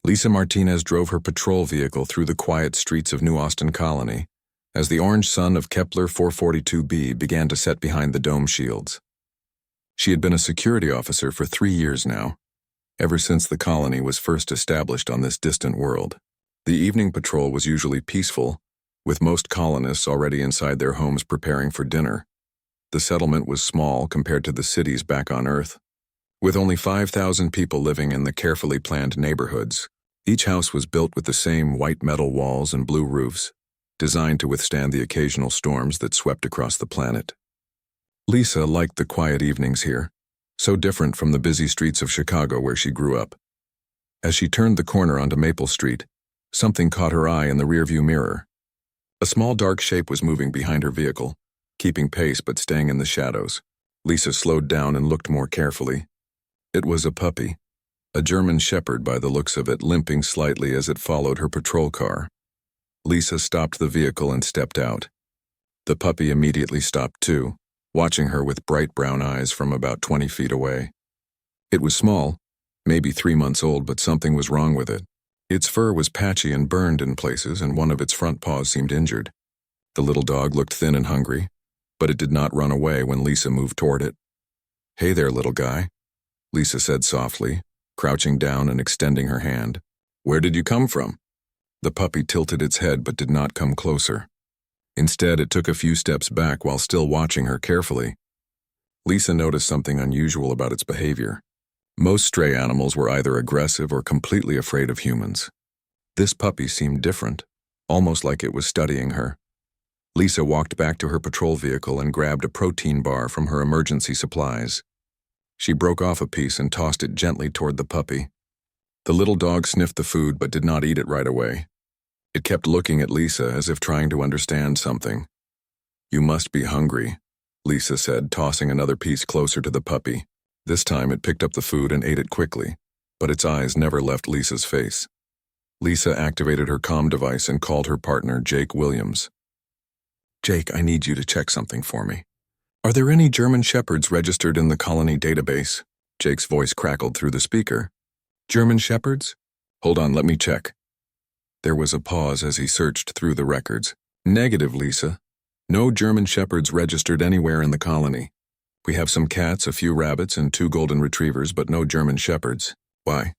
Lisa Martinez drove her patrol vehicle through the quiet streets of New Austin Colony as the orange sun of Kepler 442b began to set behind the dome shields. She had been a security officer for 3 years now, ever since the colony was first established on this distant world. The evening patrol was usually peaceful, with most colonists already inside their homes preparing for dinner. The settlement was small compared to the cities back on Earth, with only 5,000 people living in the carefully planned neighborhoods. Each house was built with the same white metal walls and blue roofs, designed to withstand the occasional storms that swept across the planet. Lisa liked the quiet evenings here, so different from the busy streets of Chicago where she grew up. As she turned the corner onto Maple Street, something caught her eye in the rearview mirror. A small dark shape was moving behind her vehicle, keeping pace but staying in the shadows. Lisa slowed down and looked more carefully. It was a puppy, a German Shepherd by the looks of it, limping slightly as it followed her patrol car. Lisa stopped the vehicle and stepped out. The puppy immediately stopped too, watching her with bright brown eyes from about 20 feet away. It was small, maybe 3 months old, but something was wrong with it. Its fur was patchy and burned in places, and one of its front paws seemed injured. The little dog looked thin and hungry, but it did not run away when Lisa moved toward it. "Hey there, little guy," Lisa said softly, crouching down and extending her hand. "Where did you come from?" The puppy tilted its head but did not come closer. Instead, it took a few steps back while still watching her carefully. Lisa noticed something unusual about its behavior. Most stray animals were either aggressive or completely afraid of humans. This puppy seemed different, almost like it was studying her. Lisa walked back to her patrol vehicle and grabbed a protein bar from her emergency supplies. She broke off a piece and tossed it gently toward the puppy. The little dog sniffed the food but did not eat it right away. It kept looking at Lisa as if trying to understand something. "You must be hungry," Lisa said, tossing another piece closer to the puppy. This time it picked up the food and ate it quickly, but its eyes never left Lisa's face. Lisa activated her comm device and called her partner, Jake Williams. "Jake, I need you to check something for me. Are there any German Shepherds registered in the colony database?" Jake's voice crackled through the speaker. "German Shepherds? Hold on, let me check." There was a pause as he searched through the records. "Negative, Lisa. No German Shepherds registered anywhere in the colony. We have some cats, a few rabbits, and 2 golden retrievers, but no German Shepherds. Why?"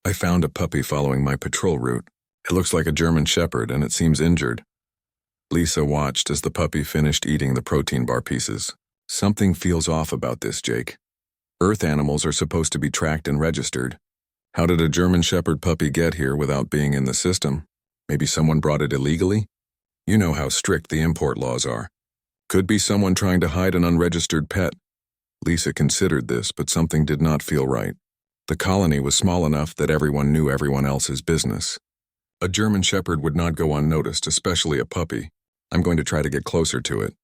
"I found a puppy following my patrol route. It looks like a German Shepherd, and it seems injured." Lisa watched as the puppy finished eating the protein bar pieces. "Something feels off about this, Jake. Earth animals are supposed to be tracked and registered. How did a German Shepherd puppy get here without being in the system? Maybe someone brought it illegally? You know how strict the import laws are. Could be someone trying to hide an unregistered pet." Lisa considered this, but something did not feel right. The colony was small enough that everyone knew everyone else's business. A German Shepherd would not go unnoticed, especially a puppy. "I'm going to try to get closer to it.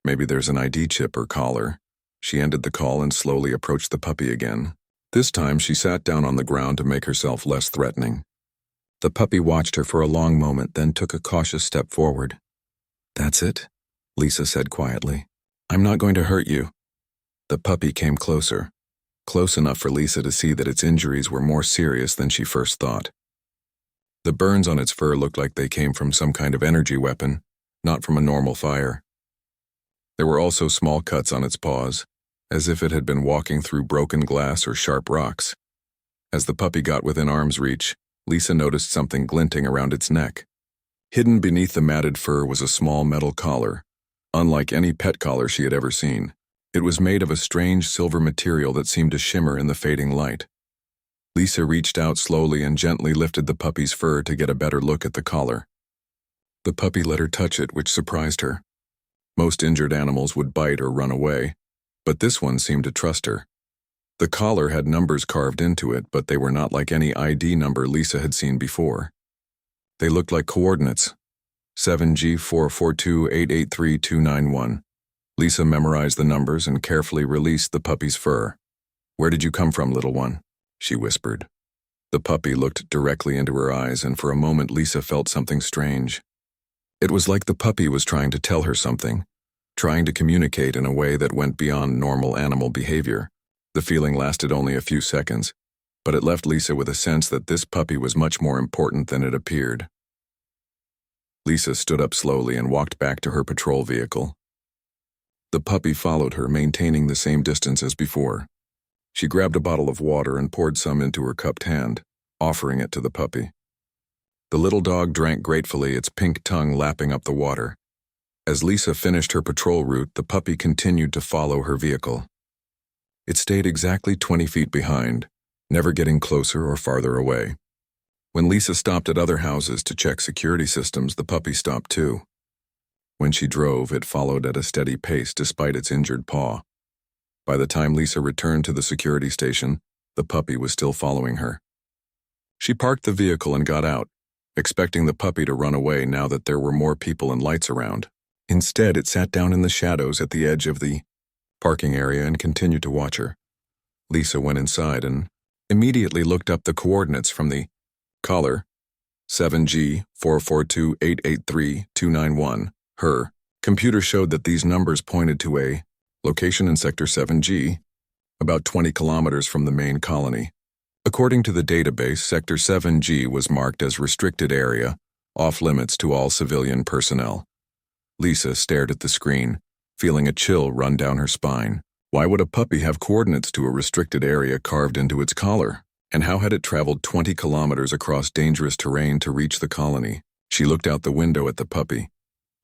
Maybe there's an ID chip or collar." She ended the call and slowly approached the puppy again. This time she sat down on the ground to make herself less threatening. The puppy watched her for a long moment, then took a cautious step forward. "That's it," Lisa said quietly. "I'm not going to hurt you." The puppy came closer, close enough for Lisa to see that its injuries were more serious than she first thought. The burns on its fur looked like they came from some kind of energy weapon, not from a normal fire. There were also small cuts on its paws, as if it had been walking through broken glass or sharp rocks. As the puppy got within arm's reach, Lisa noticed something glinting around its neck. Hidden beneath the matted fur was a small metal collar, unlike any pet collar she had ever seen. It was made of a strange silver material that seemed to shimmer in the fading light. Lisa reached out slowly and gently lifted the puppy's fur to get a better look at the collar. The puppy let her touch it, which surprised her. Most injured animals would bite or run away, but this one seemed to trust her. The collar had numbers carved into it, but they were not like any ID number Lisa had seen before. They looked like coordinates: 7G4428839291. Lisa memorized the numbers and carefully released the puppy's fur. "Where did you come from, little one?" she whispered. The puppy looked directly into her eyes, and for a moment Lisa felt something strange. It was like the puppy was trying to tell her something, trying to communicate in a way that went beyond normal animal behavior. The feeling lasted only a few seconds. but it left Lisa with a sense that this puppy was much more important than it appeared. Lisa stood up slowly and walked back to her patrol vehicle. The puppy followed her, maintaining the same distance as before. She grabbed a bottle of water and poured some into her cupped hand, offering it to the puppy. The little dog drank gratefully, its pink tongue lapping up the water. As Lisa finished her patrol route, the puppy continued to follow her vehicle. It stayed exactly 20 feet behind, never getting closer or farther away. When Lisa stopped at other houses to check security systems, the puppy stopped too. When she drove, it followed at a steady pace despite its injured paw. By the time Lisa returned to the security station, the puppy was still following her. She parked the vehicle and got out, expecting the puppy to run away now that there were more people and lights around. Instead, it sat down in the shadows at the edge of the parking area and continued to watch her. Lisa went inside and immediately looked up the coordinates from the collar, 7G 442-883-291. Her computer showed that these numbers pointed to a location in Sector 7G, about 20 kilometers from the main colony. According to the database, Sector 7G was marked as restricted area, off limits to all civilian personnel. Lisa stared at the screen, feeling a chill run down her spine. Why would a puppy have coordinates to a restricted area carved into its collar? And how had it traveled 20 kilometers across dangerous terrain to reach the colony? She looked out the window at the puppy,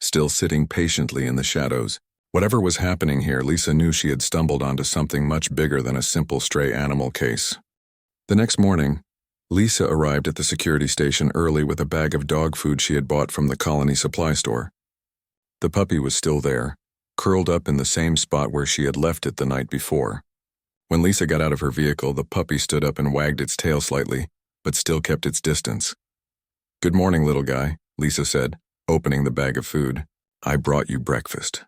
still sitting patiently in the shadows. Whatever was happening here, Lisa knew she had stumbled onto something much bigger than a simple stray animal case. The next morning, Lisa arrived at the security station early with a bag of dog food she had bought from the colony supply store. The puppy was still there, curled up in the same spot where she had left it the night before. When Lisa got out of her vehicle, the puppy stood up and wagged its tail slightly, but still kept its distance. "Good morning, little guy," Lisa said, opening the bag of food. "I brought you breakfast."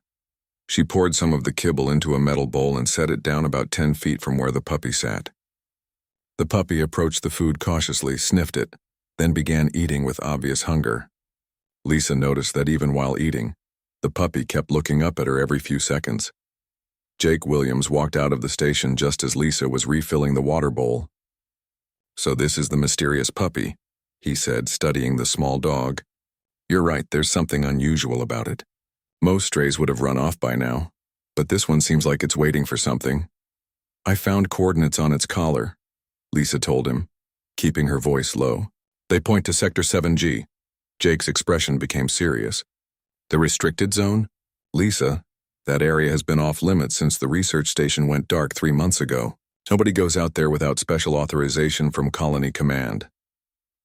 She poured some of the kibble into a metal bowl and set it down about 10 feet from where the puppy sat. The puppy approached the food cautiously, sniffed it, then began eating with obvious hunger. Lisa noticed that even while eating, the puppy kept looking up at her every few seconds. Jake Williams walked out of the station just as Lisa was refilling the water bowl. "So this is the mysterious puppy," he said, studying the small dog. "You're right, there's something unusual about it. Most strays would have run off by now, but this one seems like it's waiting for something." "I found coordinates on its collar," Lisa told him, keeping her voice low. "They point to Sector 7G. Jake's expression became serious. "The restricted zone? Lisa, that area has been off limits since the research station went dark 3 months ago. Nobody goes out there without special authorization from Colony Command."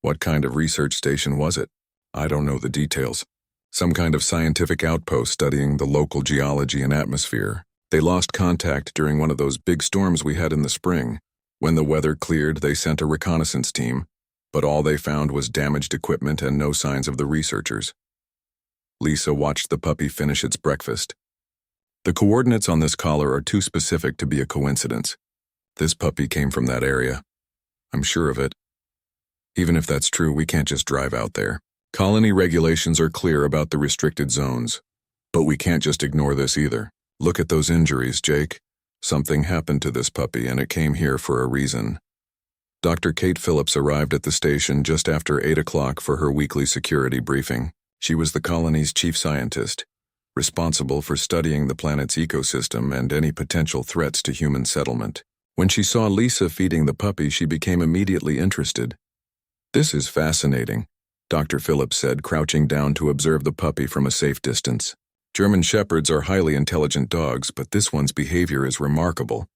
"What kind of research station was it?" "I don't know the details. Some kind of scientific outpost studying the local geology and atmosphere. They lost contact during one of those big storms we had in the spring. When the weather cleared, they sent a reconnaissance team, but all they found was damaged equipment and no signs of the researchers." Lisa watched the puppy finish its breakfast. "The coordinates on this collar are too specific to be a coincidence. This puppy came from that area. I'm sure of it. Even if that's true, we can't just drive out there. Colony regulations are clear about the restricted zones, but we can't just ignore this either. Look at those injuries, Jake. Something happened to this puppy and it came here for a reason." Dr. Kate Phillips arrived at the station just after 8 o'clock for her weekly security briefing. She was the colony's chief scientist, responsible for studying the planet's ecosystem and any potential threats to human settlement. When she saw Lisa feeding the puppy, she became immediately interested. "This is fascinating," Dr. Phillips said, crouching down to observe the puppy from a safe distance. "German Shepherds are highly intelligent dogs, but this one's behavior is remarkable.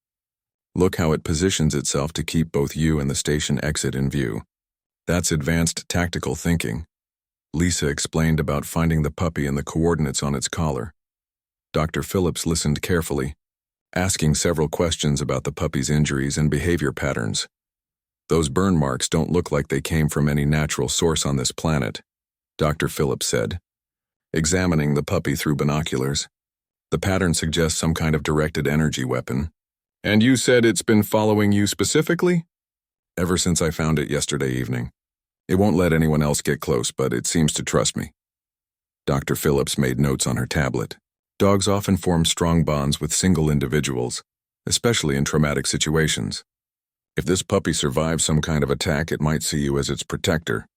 Look how it positions itself to keep both you and the station exit in view. That's advanced tactical thinking." Lisa explained about finding the puppy and the coordinates on its collar. Dr. Phillips listened carefully, asking several questions about the puppy's injuries and behavior patterns. "Those burn marks don't look like they came from any natural source on this planet," Dr. Phillips said, examining the puppy through binoculars. "The pattern suggests some kind of directed energy weapon." "And you said it's been following you specifically?" "Ever since I found it yesterday evening. It won't let anyone else get close, but it seems to trust me." Dr. Phillips made notes on her tablet. Dogs often form strong bonds with single individuals, especially in traumatic situations. If this puppy survives some kind of attack, it might see you as its protector.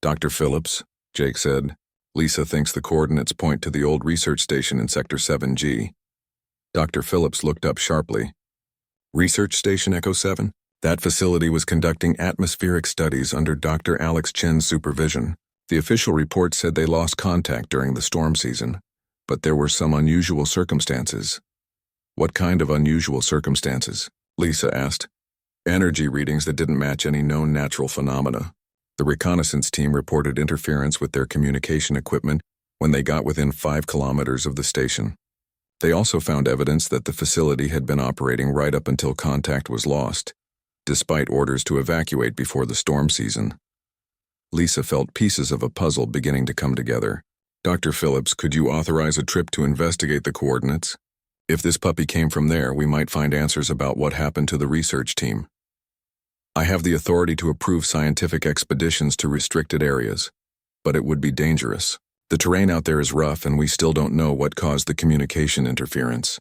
Dr. Phillips, Jake said. Lisa thinks the coordinates point to the old research station in Sector 7G. Dr. Phillips looked up sharply. Research Station Echo 7? That facility was conducting atmospheric studies under Dr. Alex Chen's supervision. The official report said they lost contact during the storm season, but there were some unusual circumstances. What kind of unusual circumstances? Lisa asked. Energy readings that didn't match any known natural phenomena. The reconnaissance team reported interference with their communication equipment when they got within 5 kilometers of the station. They also found evidence that the facility had been operating right up until contact was lost, despite orders to evacuate before the storm season. Lisa felt pieces of a puzzle beginning to come together. Dr. Phillips, could you authorize a trip to investigate the coordinates? If this puppy came from there, we might find answers about what happened to the research team. I have the authority to approve scientific expeditions to restricted areas, but it would be dangerous. The terrain out there is rough and we still don't know what caused the communication interference.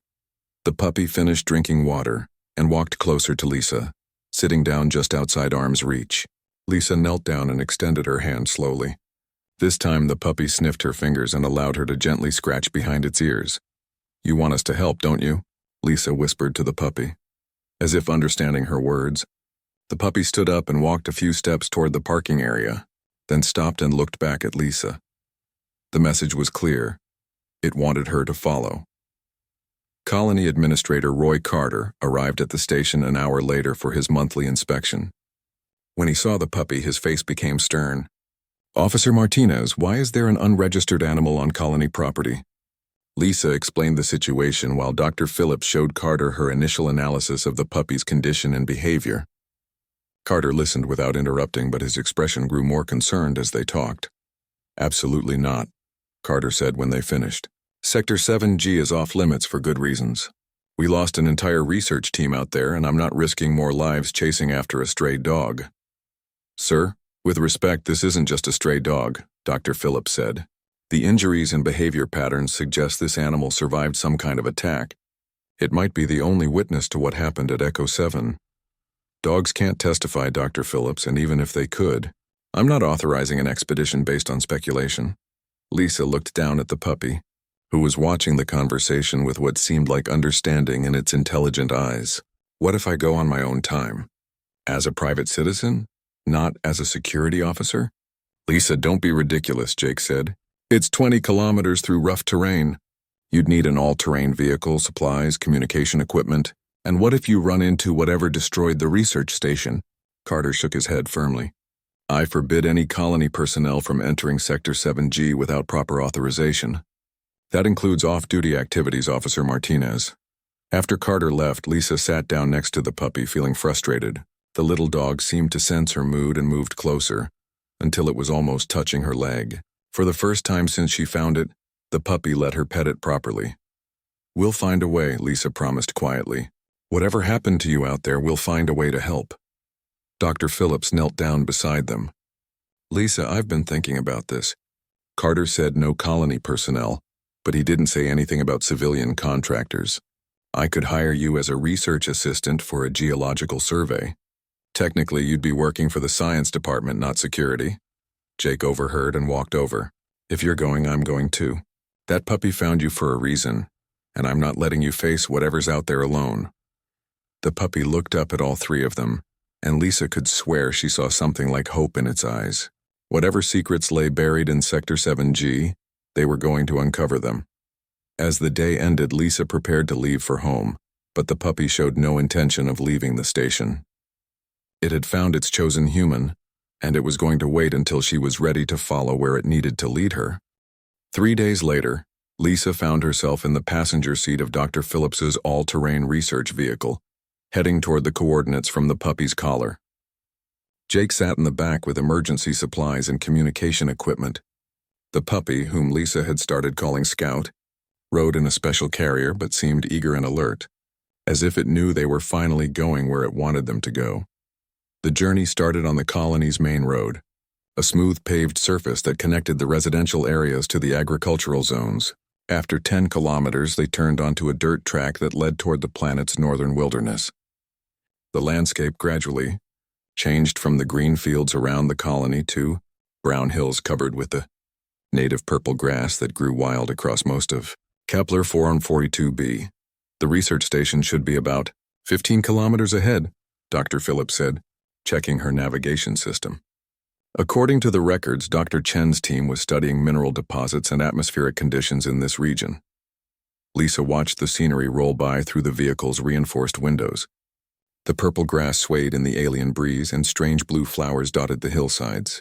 The puppy finished drinking water and walked closer to Lisa, sitting down just outside arm's reach. Lisa knelt down and extended her hand slowly. This time the puppy sniffed her fingers and allowed her to gently scratch behind its ears. You want us to help, don't you? Lisa whispered to the puppy. As if understanding her words, the puppy stood up and walked a few steps toward the parking area, then stopped and looked back at Lisa. The message was clear. It wanted her to follow. Colony Administrator Roy Carter arrived at the station an hour later for his monthly inspection. When he saw the puppy, his face became stern. Officer Martinez, why is there an unregistered animal on Colony property? Lisa explained the situation while Dr. Phillips showed Carter her initial analysis of the puppy's condition and behavior. Carter listened without interrupting, but his expression grew more concerned as they talked. Absolutely not, Carter said when they finished. Sector 7G is off limits for good reasons. We lost an entire research team out there, and I'm not risking more lives chasing after a stray dog. Sir, with respect, this isn't just a stray dog, Dr. Phillips said. The injuries and behavior patterns suggest this animal survived some kind of attack. It might be the only witness to what happened at Echo 7. Dogs can't testify, Dr. Phillips, and even if they could, I'm not authorizing an expedition based on speculation. Lisa looked down at the puppy, who was watching the conversation with what seemed like understanding in its intelligent eyes. What if I go on my own time? As a private citizen? Not as a security officer? Lisa, don't be ridiculous, Jake said. It's 20 kilometers through rough terrain. You'd need an all-terrain vehicle, supplies, communication equipment. And what if you run into whatever destroyed the research station? Carter shook his head firmly. I forbid any colony personnel from entering Sector 7G without proper authorization. That includes off-duty activities, Officer Martinez. After Carter left, Lisa sat down next to the puppy, feeling frustrated. The little dog seemed to sense her mood and moved closer, until it was almost touching her leg. For the first time since she found it, the puppy let her pet it properly. We'll find a way, Lisa promised quietly. Whatever happened to you out there, we'll find a way to help. Dr. Phillips knelt down beside them. Lisa, I've been thinking about this. Carter said no colony personnel, but he didn't say anything about civilian contractors. I could hire you as a research assistant for a geological survey. Technically, you'd be working for the science department, not security. Jake overheard and walked over. If you're going, I'm going too. That puppy found you for a reason, and I'm not letting you face whatever's out there alone. The puppy looked up at all three of them, and Lisa could swear she saw something like hope in its eyes. Whatever secrets lay buried in Sector 7G, they were going to uncover them. As the day ended, Lisa prepared to leave for home, but the puppy showed no intention of leaving the station. It had found its chosen human, and it was going to wait until she was ready to follow where it needed to lead her. 3 days later, Lisa found herself in the passenger seat of Dr. Phillips's all-terrain research vehicle, heading toward the coordinates from the puppy's collar. Jake sat in the back with emergency supplies and communication equipment. The puppy, whom Lisa had started calling Scout, rode in a special carrier but seemed eager and alert, as if it knew they were finally going where it wanted them to go. The journey started on the colony's main road, a smooth paved surface that connected the residential areas to the agricultural zones. After 10 kilometers, they turned onto a dirt track that led toward the planet's northern wilderness. The landscape gradually changed from the green fields around the colony to brown hills covered with the native purple grass that grew wild across most of Kepler 442b. The research station should be about 15 kilometers ahead, Dr. Phillips said, checking her navigation system. According to the records, Dr. Chen's team was studying mineral deposits and atmospheric conditions in this region. Lisa watched the scenery roll by through the vehicle's reinforced windows. The purple grass swayed in the alien breeze and strange blue flowers dotted the hillsides.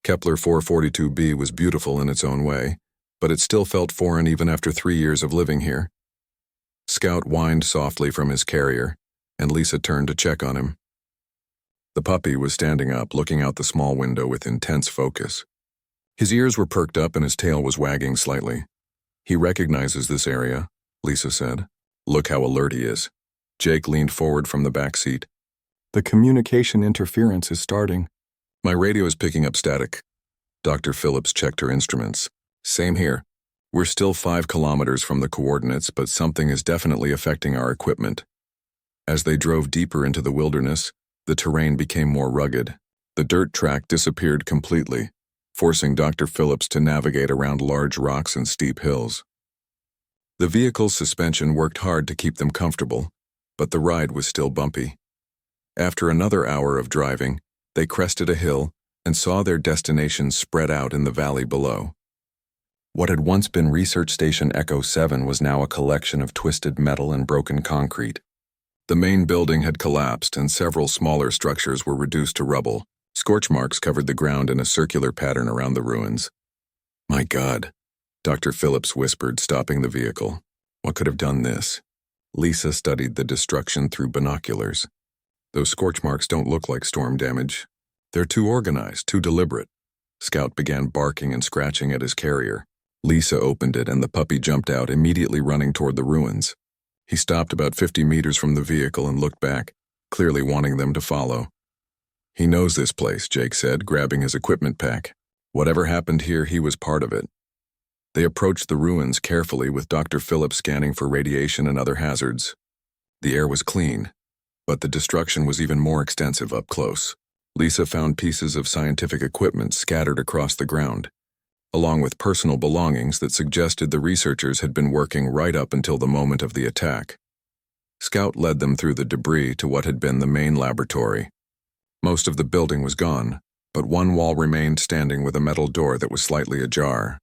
Kepler 442b was beautiful in its own way, but it still felt foreign even after 3 years of living here. Scout whined softly from his carrier, and Lisa turned to check on him. The puppy was standing up, looking out the small window with intense focus. His ears were perked up and his tail was wagging slightly. He recognizes this area, Lisa said. Look how alert he is. Jake leaned forward from the back seat. The communication interference is starting. My radio is picking up static. Dr. Phillips checked her instruments. Same here. We're still 5 kilometers from the coordinates, but something is definitely affecting our equipment. As they drove deeper into the wilderness, the terrain became more rugged. The dirt track disappeared completely, forcing Dr. Phillips to navigate around large rocks and steep hills. The vehicle's suspension worked hard to keep them comfortable, but the ride was still bumpy. After another hour of driving, they crested a hill and saw their destination spread out in the valley below. What had once been Research Station Echo 7 was now a collection of twisted metal and broken concrete. The main building had collapsed and several smaller structures were reduced to rubble. Scorch marks covered the ground in a circular pattern around the ruins. My God, Dr. Phillips whispered, stopping the vehicle. What could have done this? Lisa studied the destruction through binoculars. Those scorch marks don't look like storm damage. They're too organized, too deliberate. Scout began barking and scratching at his carrier. Lisa opened it and the puppy jumped out, immediately running toward the ruins. He stopped about 50 meters from the vehicle and looked back, clearly wanting them to follow. He knows this place, Jake said, grabbing his equipment pack. Whatever happened here, he was part of it. They approached the ruins carefully, with Dr. Phillips scanning for radiation and other hazards. The air was clean, but the destruction was even more extensive up close. Lisa found pieces of scientific equipment scattered across the ground, along with personal belongings that suggested the researchers had been working right up until the moment of the attack. Scout led them through the debris to what had been the main laboratory. Most of the building was gone, but one wall remained standing with a metal door that was slightly ajar.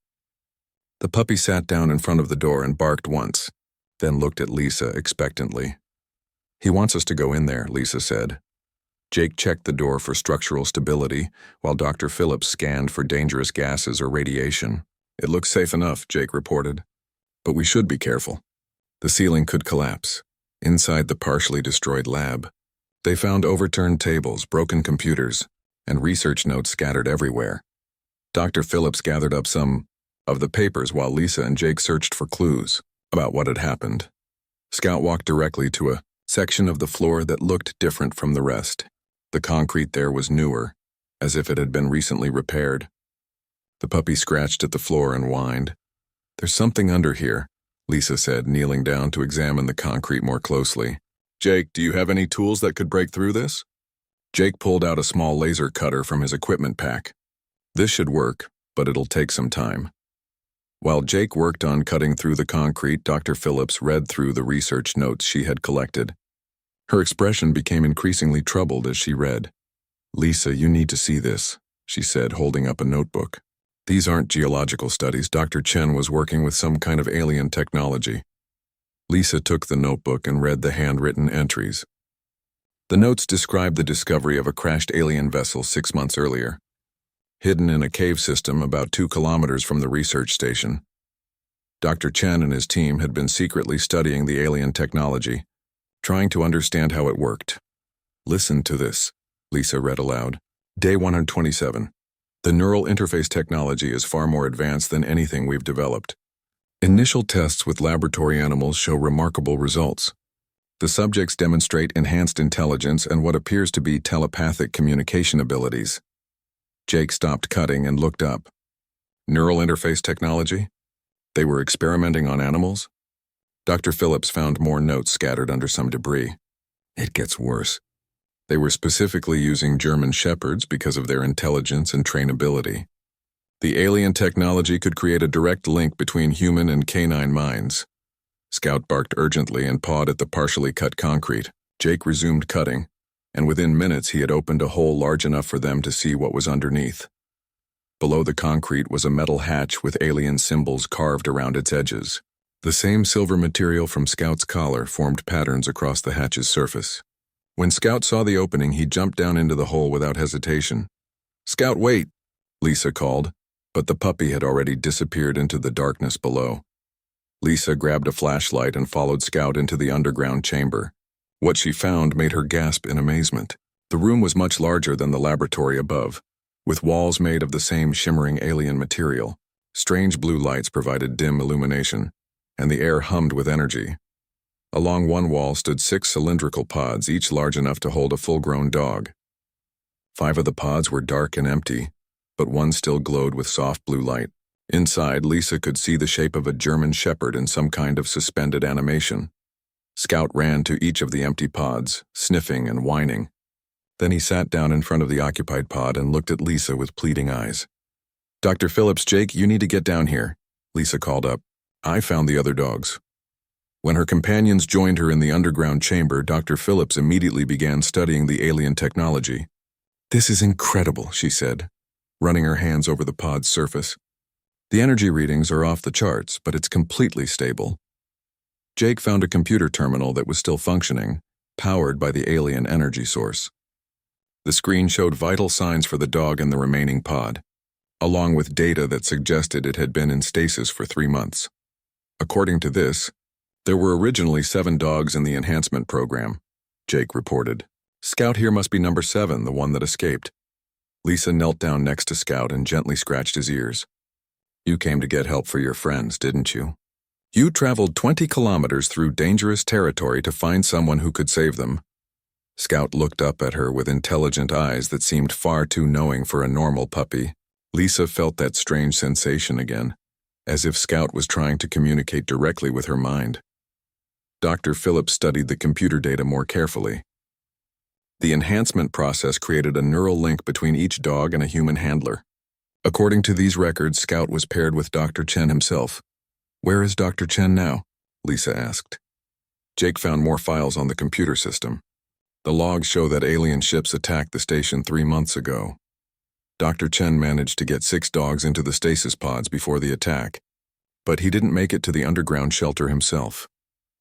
The puppy sat down in front of the door and barked once, then looked at Lisa expectantly. He wants us to go in there, Lisa said. Jake checked the door for structural stability, while Dr. Phillips scanned for dangerous gases or radiation. It looks safe enough, Jake reported. But we should be careful. The ceiling could collapse. Inside the partially destroyed lab, they found overturned tables, broken computers, and research notes scattered everywhere. Dr. Phillips gathered up some of the papers while Lisa and Jake searched for clues about what had happened. Scout walked directly to a section of the floor that looked different from the rest. The concrete there was newer, as if it had been recently repaired. The puppy scratched at the floor and whined. There's something under here, Lisa said, kneeling down to examine the concrete more closely. Jake, do you have any tools that could break through this? Jake pulled out a small laser cutter from his equipment pack. This should work, but it'll take some time. While Jake worked on cutting through the concrete, Dr. Phillips read through the research notes she had collected. Her expression became increasingly troubled as she read. Lisa, you need to see this, she said, holding up a notebook. These aren't geological studies. Dr. Chen was working with some kind of alien technology. Lisa took the notebook and read the handwritten entries. The notes described the discovery of a crashed alien vessel 6 months earlier, hidden in a cave system about 2 kilometers from the research station. Dr. Chen and his team had been secretly studying the alien technology, trying to understand how it worked. Listen to this, Lisa read aloud. Day 127. The neural interface technology is far more advanced than anything we've developed. Initial tests with laboratory animals show remarkable results. The subjects demonstrate enhanced intelligence and what appears to be telepathic communication abilities. Jake stopped cutting and looked up. Neural interface technology? They were experimenting on animals? Dr. Phillips found more notes scattered under some debris. It gets worse. They were specifically using German shepherds because of their intelligence and trainability. The alien technology could create a direct link between human and canine minds. Scout barked urgently and pawed at the partially cut concrete. Jake resumed cutting, and within minutes he had opened a hole large enough for them to see what was underneath. Below the concrete was a metal hatch with alien symbols carved around its edges. The same silver material from Scout's collar formed patterns across the hatch's surface. When Scout saw the opening, he jumped down into the hole without hesitation. "Scout, wait!" Lisa called, but the puppy had already disappeared into the darkness below. Lisa grabbed a flashlight and followed Scout into the underground chamber. What she found made her gasp in amazement. The room was much larger than the laboratory above, with walls made of the same shimmering alien material. Strange blue lights provided dim illumination, and the air hummed with energy. Along one wall stood 6 cylindrical pods, each large enough to hold a full-grown dog. 5 of the pods were dark and empty, but one still glowed with soft blue light. Inside, Lisa could see the shape of a German shepherd in some kind of suspended animation. Scout ran to each of the empty pods, sniffing and whining. Then he sat down in front of the occupied pod and looked at Lisa with pleading eyes. "Dr. Phillips, Jake, you need to get down here," Lisa called up. "I found the other dogs." When her companions joined her in the underground chamber, Dr. Phillips immediately began studying the alien technology. "This is incredible," she said, running her hands over the pod's surface. "The energy readings are off the charts, but it's completely stable." Jake found a computer terminal that was still functioning, powered by the alien energy source. The screen showed vital signs for the dog in the remaining pod, along with data that suggested it had been in stasis for 3 months. According to this, there were originally 7 dogs in the enhancement program, Jake reported. "Scout here must be number 7, the one that escaped." Lisa knelt down next to Scout and gently scratched his ears. "You came to get help for your friends, didn't you? You traveled 20 kilometers through dangerous territory to find someone who could save them." Scout looked up at her with intelligent eyes that seemed far too knowing for a normal puppy. Lisa felt that strange sensation again, as if Scout was trying to communicate directly with her mind. Dr. Phillips studied the computer data more carefully. The enhancement process created a neural link between each dog and a human handler. According to these records, Scout was paired with Dr. Chen himself. "Where is Dr. Chen now?" Lisa asked. Jake found more files on the computer system. The logs show that alien ships attacked the station 3 months ago. Dr. Chen managed to get 6 dogs into the stasis pods before the attack, but he didn't make it to the underground shelter himself.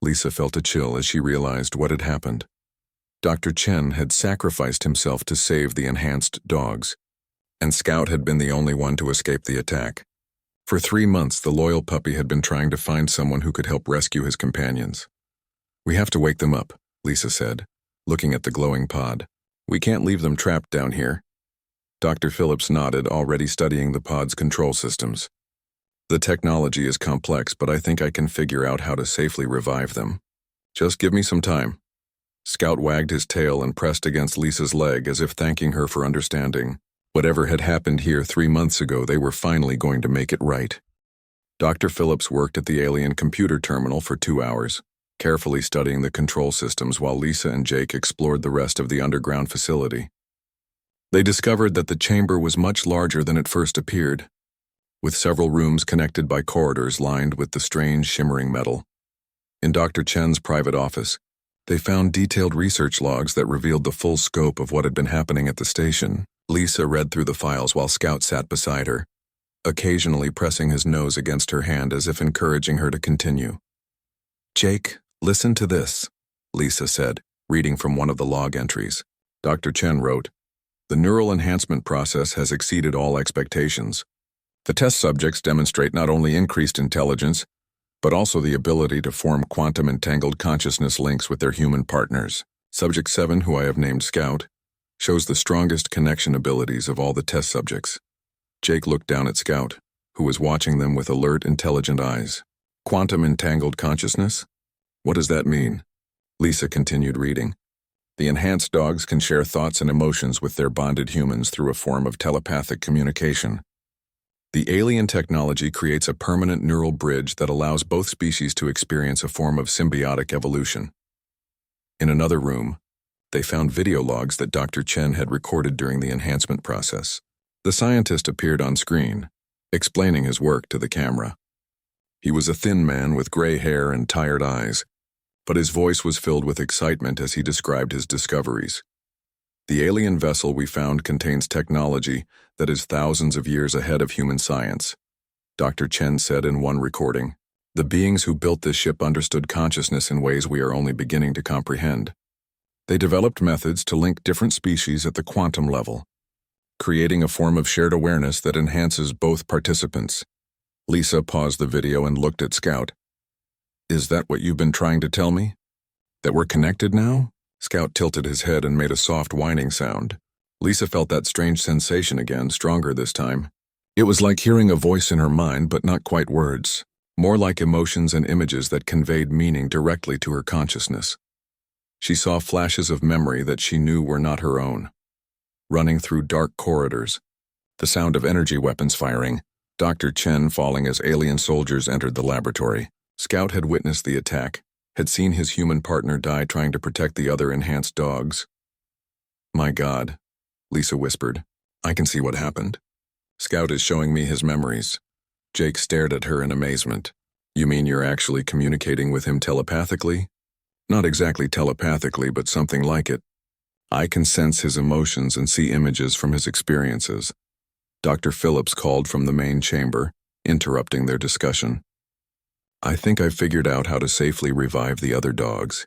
Lisa felt a chill as she realized what had happened. Dr. Chen had sacrificed himself to save the enhanced dogs, and Scout had been the only one to escape the attack. For 3 months, the loyal puppy had been trying to find someone who could help rescue his companions. "We have to wake them up," Lisa said, looking at the glowing pod. "We can't leave them trapped down here." Dr. Phillips nodded, already studying the pod's control systems. "The technology is complex, but I think I can figure out how to safely revive them. Just give me some time." Scout wagged his tail and pressed against Lisa's leg as if thanking her for understanding. Whatever had happened here 3 months ago, they were finally going to make it right. Dr. Phillips worked at the alien computer terminal for 2 hours, carefully studying the control systems while Lisa and Jake explored the rest of the underground facility. They discovered that the chamber was much larger than it first appeared, with several rooms connected by corridors lined with the strange shimmering metal. In Dr. Chen's private office, they found detailed research logs that revealed the full scope of what had been happening at the station. Lisa read through the files while Scout sat beside her, occasionally pressing his nose against her hand as if encouraging her to continue. "Jake, listen to this," Lisa said, reading from one of the log entries. Dr. Chen wrote, "The neural enhancement process has exceeded all expectations. The test subjects demonstrate not only increased intelligence, but also the ability to form quantum-entangled consciousness links with their human partners. Subject 7, who I have named Scout, shows the strongest connection abilities of all the test subjects." Jake looked down at Scout, who was watching them with alert, intelligent eyes. "Quantum-entangled consciousness? What does that mean?" Lisa continued reading. "The enhanced dogs can share thoughts and emotions with their bonded humans through a form of telepathic communication. The alien technology creates a permanent neural bridge that allows both species to experience a form of symbiotic evolution. In another room, they found video logs that Dr. Chen had recorded during the enhancement process. The scientist appeared on screen, explaining his work to the camera. He was a thin man with gray hair and tired eyes, but his voice was filled with excitement as he described his discoveries. The alien vessel we found contains technology that is thousands of years ahead of human science, Dr. Chen said in one recording. The beings who built this ship understood consciousness in ways we are only beginning to comprehend. They developed methods to link different species at the quantum level, creating a form of shared awareness that enhances both participants. Lisa paused the video and looked at Scout. Is that what you've been trying to tell me? That we're connected now? Scout tilted his head and made a soft whining sound. Lisa felt that strange sensation again, stronger this time. It was like hearing a voice in her mind, but not quite words. More like emotions and images that conveyed meaning directly to her consciousness. She saw flashes of memory that she knew were not her own. Running through dark corridors, the sound of energy weapons firing, Dr. Chen falling as alien soldiers entered the laboratory. Scout had witnessed the attack, had seen his human partner die trying to protect the other enhanced dogs. My God, Lisa whispered. I can see what happened. Scout is showing me his memories. Jake stared at her in amazement. You mean you're actually communicating with him telepathically? Not exactly telepathically, but something like it. I can sense his emotions and see images from his experiences. Dr. Phillips called from the main chamber, interrupting their discussion. I think I've figured out how to safely revive the other dogs.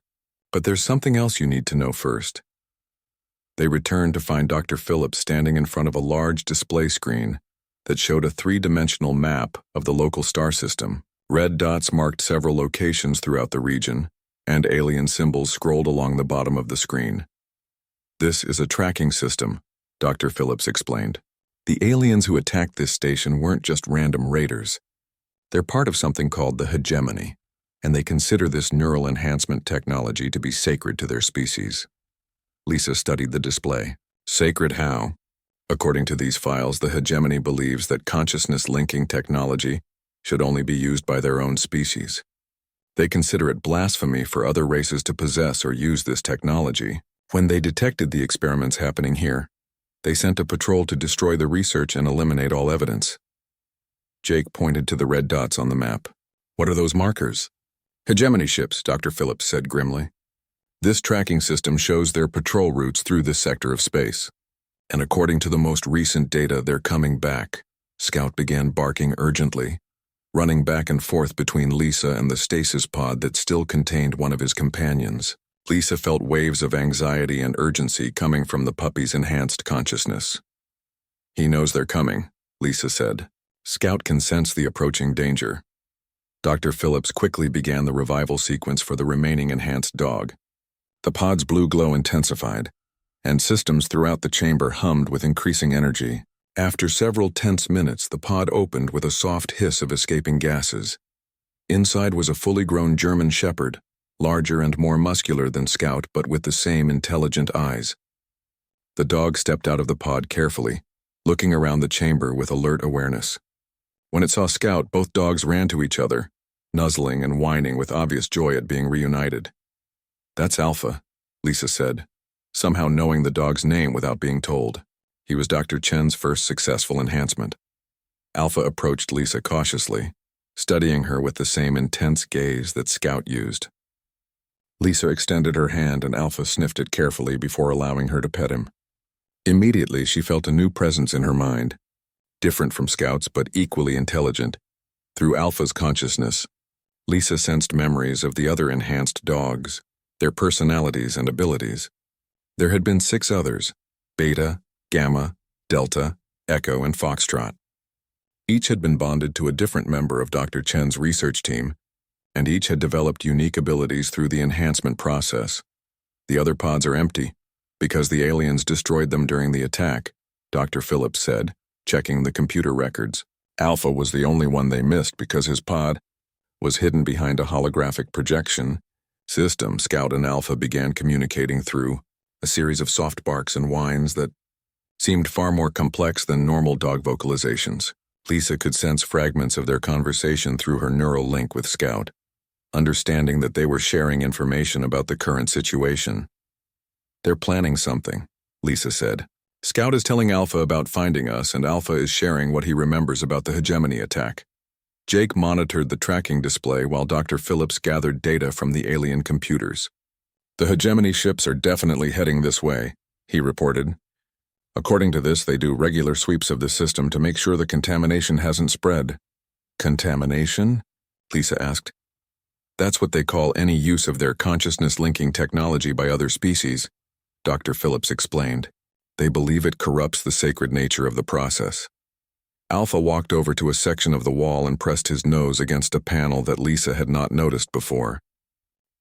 But there's something else you need to know first. They returned to find Dr. Phillips standing in front of a large display screen that showed a three-dimensional map of the local star system. Red dots marked several locations throughout the region, and alien symbols scrolled along the bottom of the screen. This is a tracking system, Dr. Phillips explained. The aliens who attacked this station weren't just random raiders. They're part of something called the hegemony, and they consider this neural enhancement technology to be sacred to their species. Lisa studied the display. Sacred how? According to these files, the hegemony believes that consciousness-linking technology should only be used by their own species. They consider it blasphemy for other races to possess or use this technology. When they detected the experiments happening here, they sent a patrol to destroy the research and eliminate all evidence. Jake pointed to the red dots on the map. What are those markers? Hegemony ships, Dr. Phillips said grimly. This tracking system shows their patrol routes through this sector of space. And according to the most recent data, they're coming back. Scout began barking urgently, running back and forth between Lisa and the stasis pod that still contained one of his companions. Lisa felt waves of anxiety and urgency coming from the puppy's enhanced consciousness. He knows they're coming, Lisa said. Scout can sense the approaching danger. Dr. Phillips quickly began the revival sequence for the remaining enhanced dog. The pod's blue glow intensified, and systems throughout the chamber hummed with increasing energy. After several tense minutes, the pod opened with a soft hiss of escaping gases. Inside was a fully grown German shepherd, larger and more muscular than Scout, but with the same intelligent eyes. The dog stepped out of the pod carefully, looking around the chamber with alert awareness. When it saw Scout, both dogs ran to each other, nuzzling and whining with obvious joy at being reunited. That's Alpha, Lisa said, somehow knowing the dog's name without being told. He was Dr. Chen's first successful enhancement. Alpha approached Lisa cautiously, studying her with the same intense gaze that Scout used. Lisa extended her hand and Alpha sniffed it carefully before allowing her to pet him. Immediately, she felt a new presence in her mind, different from Scout's but equally intelligent. Through Alpha's consciousness, Lisa sensed memories of the other enhanced dogs, their personalities and abilities. There had been 6 others, Beta, Gamma, Delta, Echo, and Foxtrot. Each had been bonded to a different member of Dr. Chen's research team, and each had developed unique abilities through the enhancement process. The other pods are empty, because the aliens destroyed them during the attack, Dr. Phillips said, checking the computer records. Alpha was the only one they missed because his pod was hidden behind a holographic projection system. Scout and Alpha began communicating through a series of soft barks and whines that seemed far more complex than normal dog vocalizations. Lisa could sense fragments of their conversation through her neural link with Scout. understanding that they were sharing information about the current situation. "They're planning something," Lisa said. "Scout is telling Alpha about finding us, and Alpha is sharing what he remembers about the hegemony attack." Jake monitored the tracking display while Dr. Phillips gathered data from the alien computers. "The hegemony ships are definitely heading this way," he reported. "According to this, they do regular sweeps of the system to make sure the contamination hasn't spread." "Contamination?" Lisa asked. "That's what they call any use of their consciousness-linking technology by other species," Dr. Phillips explained. "They believe it corrupts the sacred nature of the process." Alpha walked over to a section of the wall and pressed his nose against a panel that Lisa had not noticed before.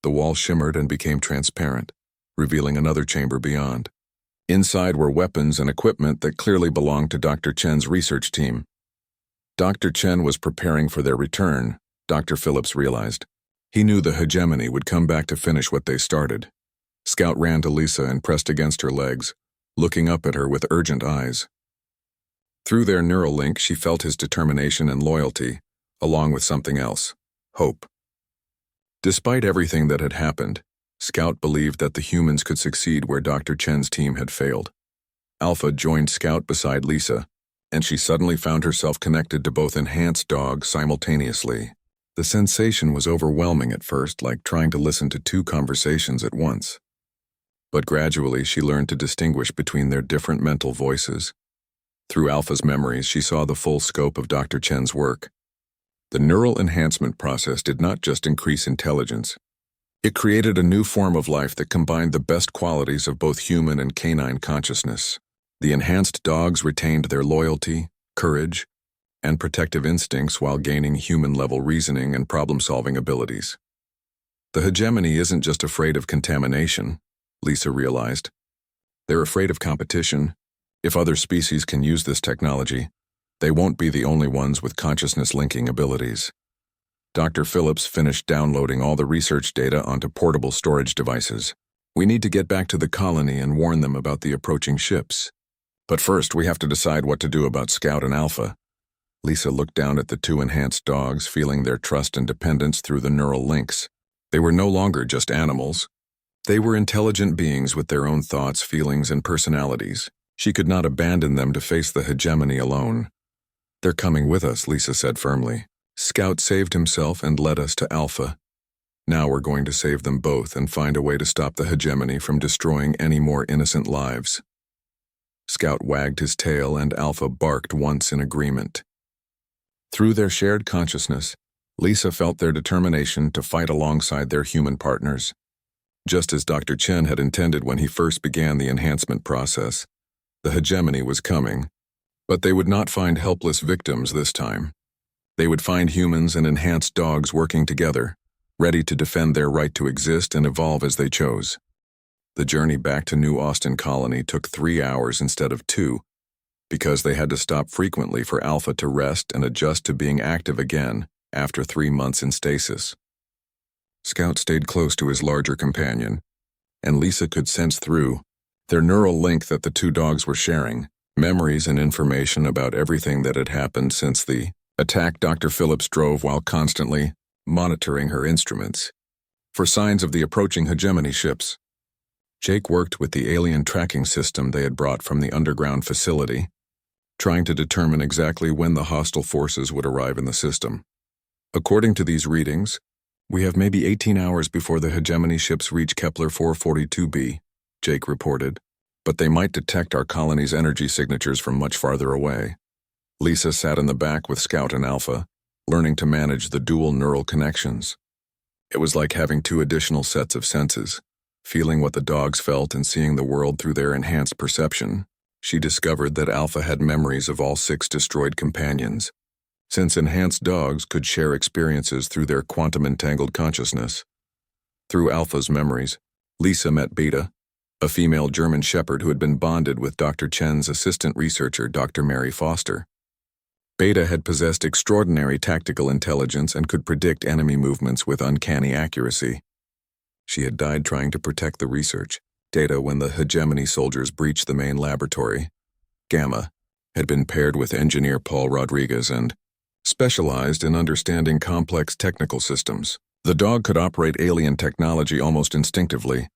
The wall shimmered and became transparent, revealing another chamber beyond. Inside were weapons and equipment that clearly belonged to Dr. Chen's research team. Dr. Chen was preparing for their return, Dr. Phillips realized. He knew the hegemony would come back to finish what they started. Scout ran to Lisa and pressed against her legs, looking up at her with urgent eyes. Through their neural link, she felt his determination and loyalty, along with something else: hope. Despite everything that had happened, Scout believed that the humans could succeed where Dr. Chen's team had failed. Alpha joined Scout beside Lisa, and she suddenly found herself connected to both enhanced dogs simultaneously. The sensation was overwhelming at first, like trying to listen to two conversations at once. But gradually she learned to distinguish between their different mental voices. Through Alpha's memories, she saw the full scope of Dr. Chen's work. The neural enhancement process did not just increase intelligence. It created a new form of life that combined the best qualities of both human and canine consciousness. The enhanced dogs retained their loyalty, courage, and protective instincts while gaining human-level reasoning and problem-solving abilities. The hegemony isn't just afraid of contamination, Lisa realized. They're afraid of competition. If other species can use this technology, they won't be the only ones with consciousness-linking abilities. Dr. Phillips finished downloading all the research data onto portable storage devices. "We need to get back to the colony and warn them about the approaching ships. But first, we have to decide what to do about Scout and Alpha." Lisa looked down at the two enhanced dogs, feeling their trust and dependence through the neural links. They were no longer just animals. They were intelligent beings with their own thoughts, feelings, and personalities. She could not abandon them to face the hegemony alone. "They're coming with us," Lisa said firmly. "Scout saved himself and led us to Alpha. Now we're going to save them both and find a way to stop the hegemony from destroying any more innocent lives." Scout wagged his tail and Alpha barked once in agreement. Through their shared consciousness, Lisa felt their determination to fight alongside their human partners. Just as Dr. Chen had intended when he first began the enhancement process, the hegemony was coming, but they would not find helpless victims this time. They would find humans and enhanced dogs working together, ready to defend their right to exist and evolve as they chose. The journey back to New Austin Colony took 3 hours instead of 2, because they had to stop frequently for Alpha to rest and adjust to being active again after 3 months in stasis. Scout stayed close to his larger companion, and Lisa could sense through their neural link that the two dogs were sharing memories and information about everything that had happened since the attack. Dr. Phillips drove while constantly monitoring her instruments for signs of the approaching hegemony ships. Jake worked with the alien tracking system they had brought from the underground facility, trying to determine exactly when the hostile forces would arrive in the system. "According to these readings, we have maybe 18 hours before the hegemony ships reach Kepler 442b, Jake reported, "but they might detect our colony's energy signatures from much farther away." Lisa sat in the back with Scout and Alpha, learning to manage the dual neural connections. It was like having 2 additional sets of senses, feeling what the dogs felt and seeing the world through their enhanced perception. She discovered that Alpha had memories of all 6 destroyed companions, since enhanced dogs could share experiences through their quantum-entangled consciousness. Through Alpha's memories, Lisa met Beta, a female German shepherd who had been bonded with Dr. Chen's assistant researcher, Dr. Mary Foster. Beta had possessed extraordinary tactical intelligence and could predict enemy movements with uncanny accuracy. She had died trying to protect the research data when the hegemony soldiers breached the main laboratory. Gamma had been paired with engineer Paul Rodriguez and specialized in understanding complex technical systems. The dog could operate alien technology almost instinctively,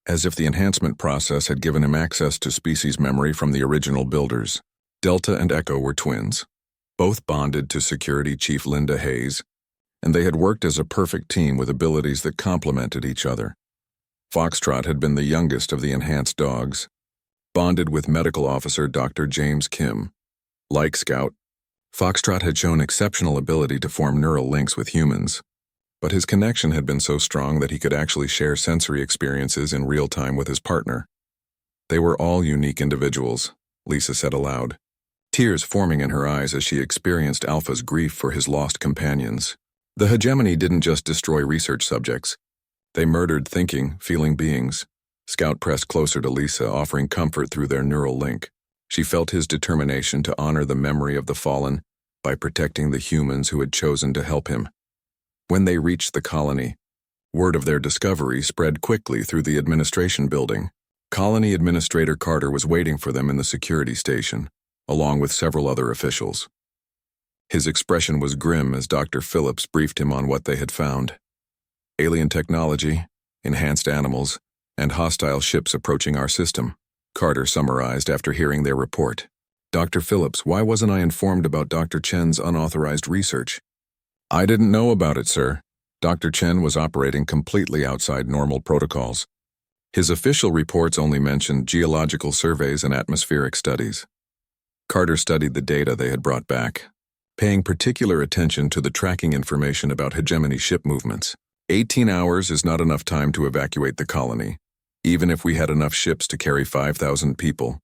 as if the enhancement process had given him access to species memory from the original builders. Delta and Echo were twins, both bonded to Security Chief Linda Hayes, and they had worked as a perfect team with abilities that complemented each other. Foxtrot had been the youngest of the enhanced dogs, bonded with Medical Officer Dr. James Kim. Like Scout, Foxtrot had shown exceptional ability to form neural links with humans, but his connection had been so strong that he could actually share sensory experiences in real time with his partner. They were all unique individuals, Lisa said aloud, tears forming in her eyes as she experienced Alpha's grief for his lost companions. The hegemony didn't just destroy research subjects. They murdered thinking, feeling beings. Scout pressed closer to Lisa, offering comfort through their neural link. She felt his determination to honor the memory of the fallen by protecting the humans who had chosen to help him. When they reached the colony, word of their discovery spread quickly through the administration building. Colony Administrator Carter was waiting for them in the security station, along with several other officials. His expression was grim as Dr. Phillips briefed him on what they had found. Alien technology, enhanced animals, and hostile ships approaching our system, Carter summarized after hearing their report. Dr. Phillips, why wasn't I informed about Dr. Chen's unauthorized research? I didn't know about it, sir. Dr. Chen was operating completely outside normal protocols. His official reports only mentioned geological surveys and atmospheric studies. Carter studied the data they had brought back, paying particular attention to the tracking information about hegemony ship movements. 18 hours is not enough time to evacuate the colony, even if we had enough ships to carry 5,000 people.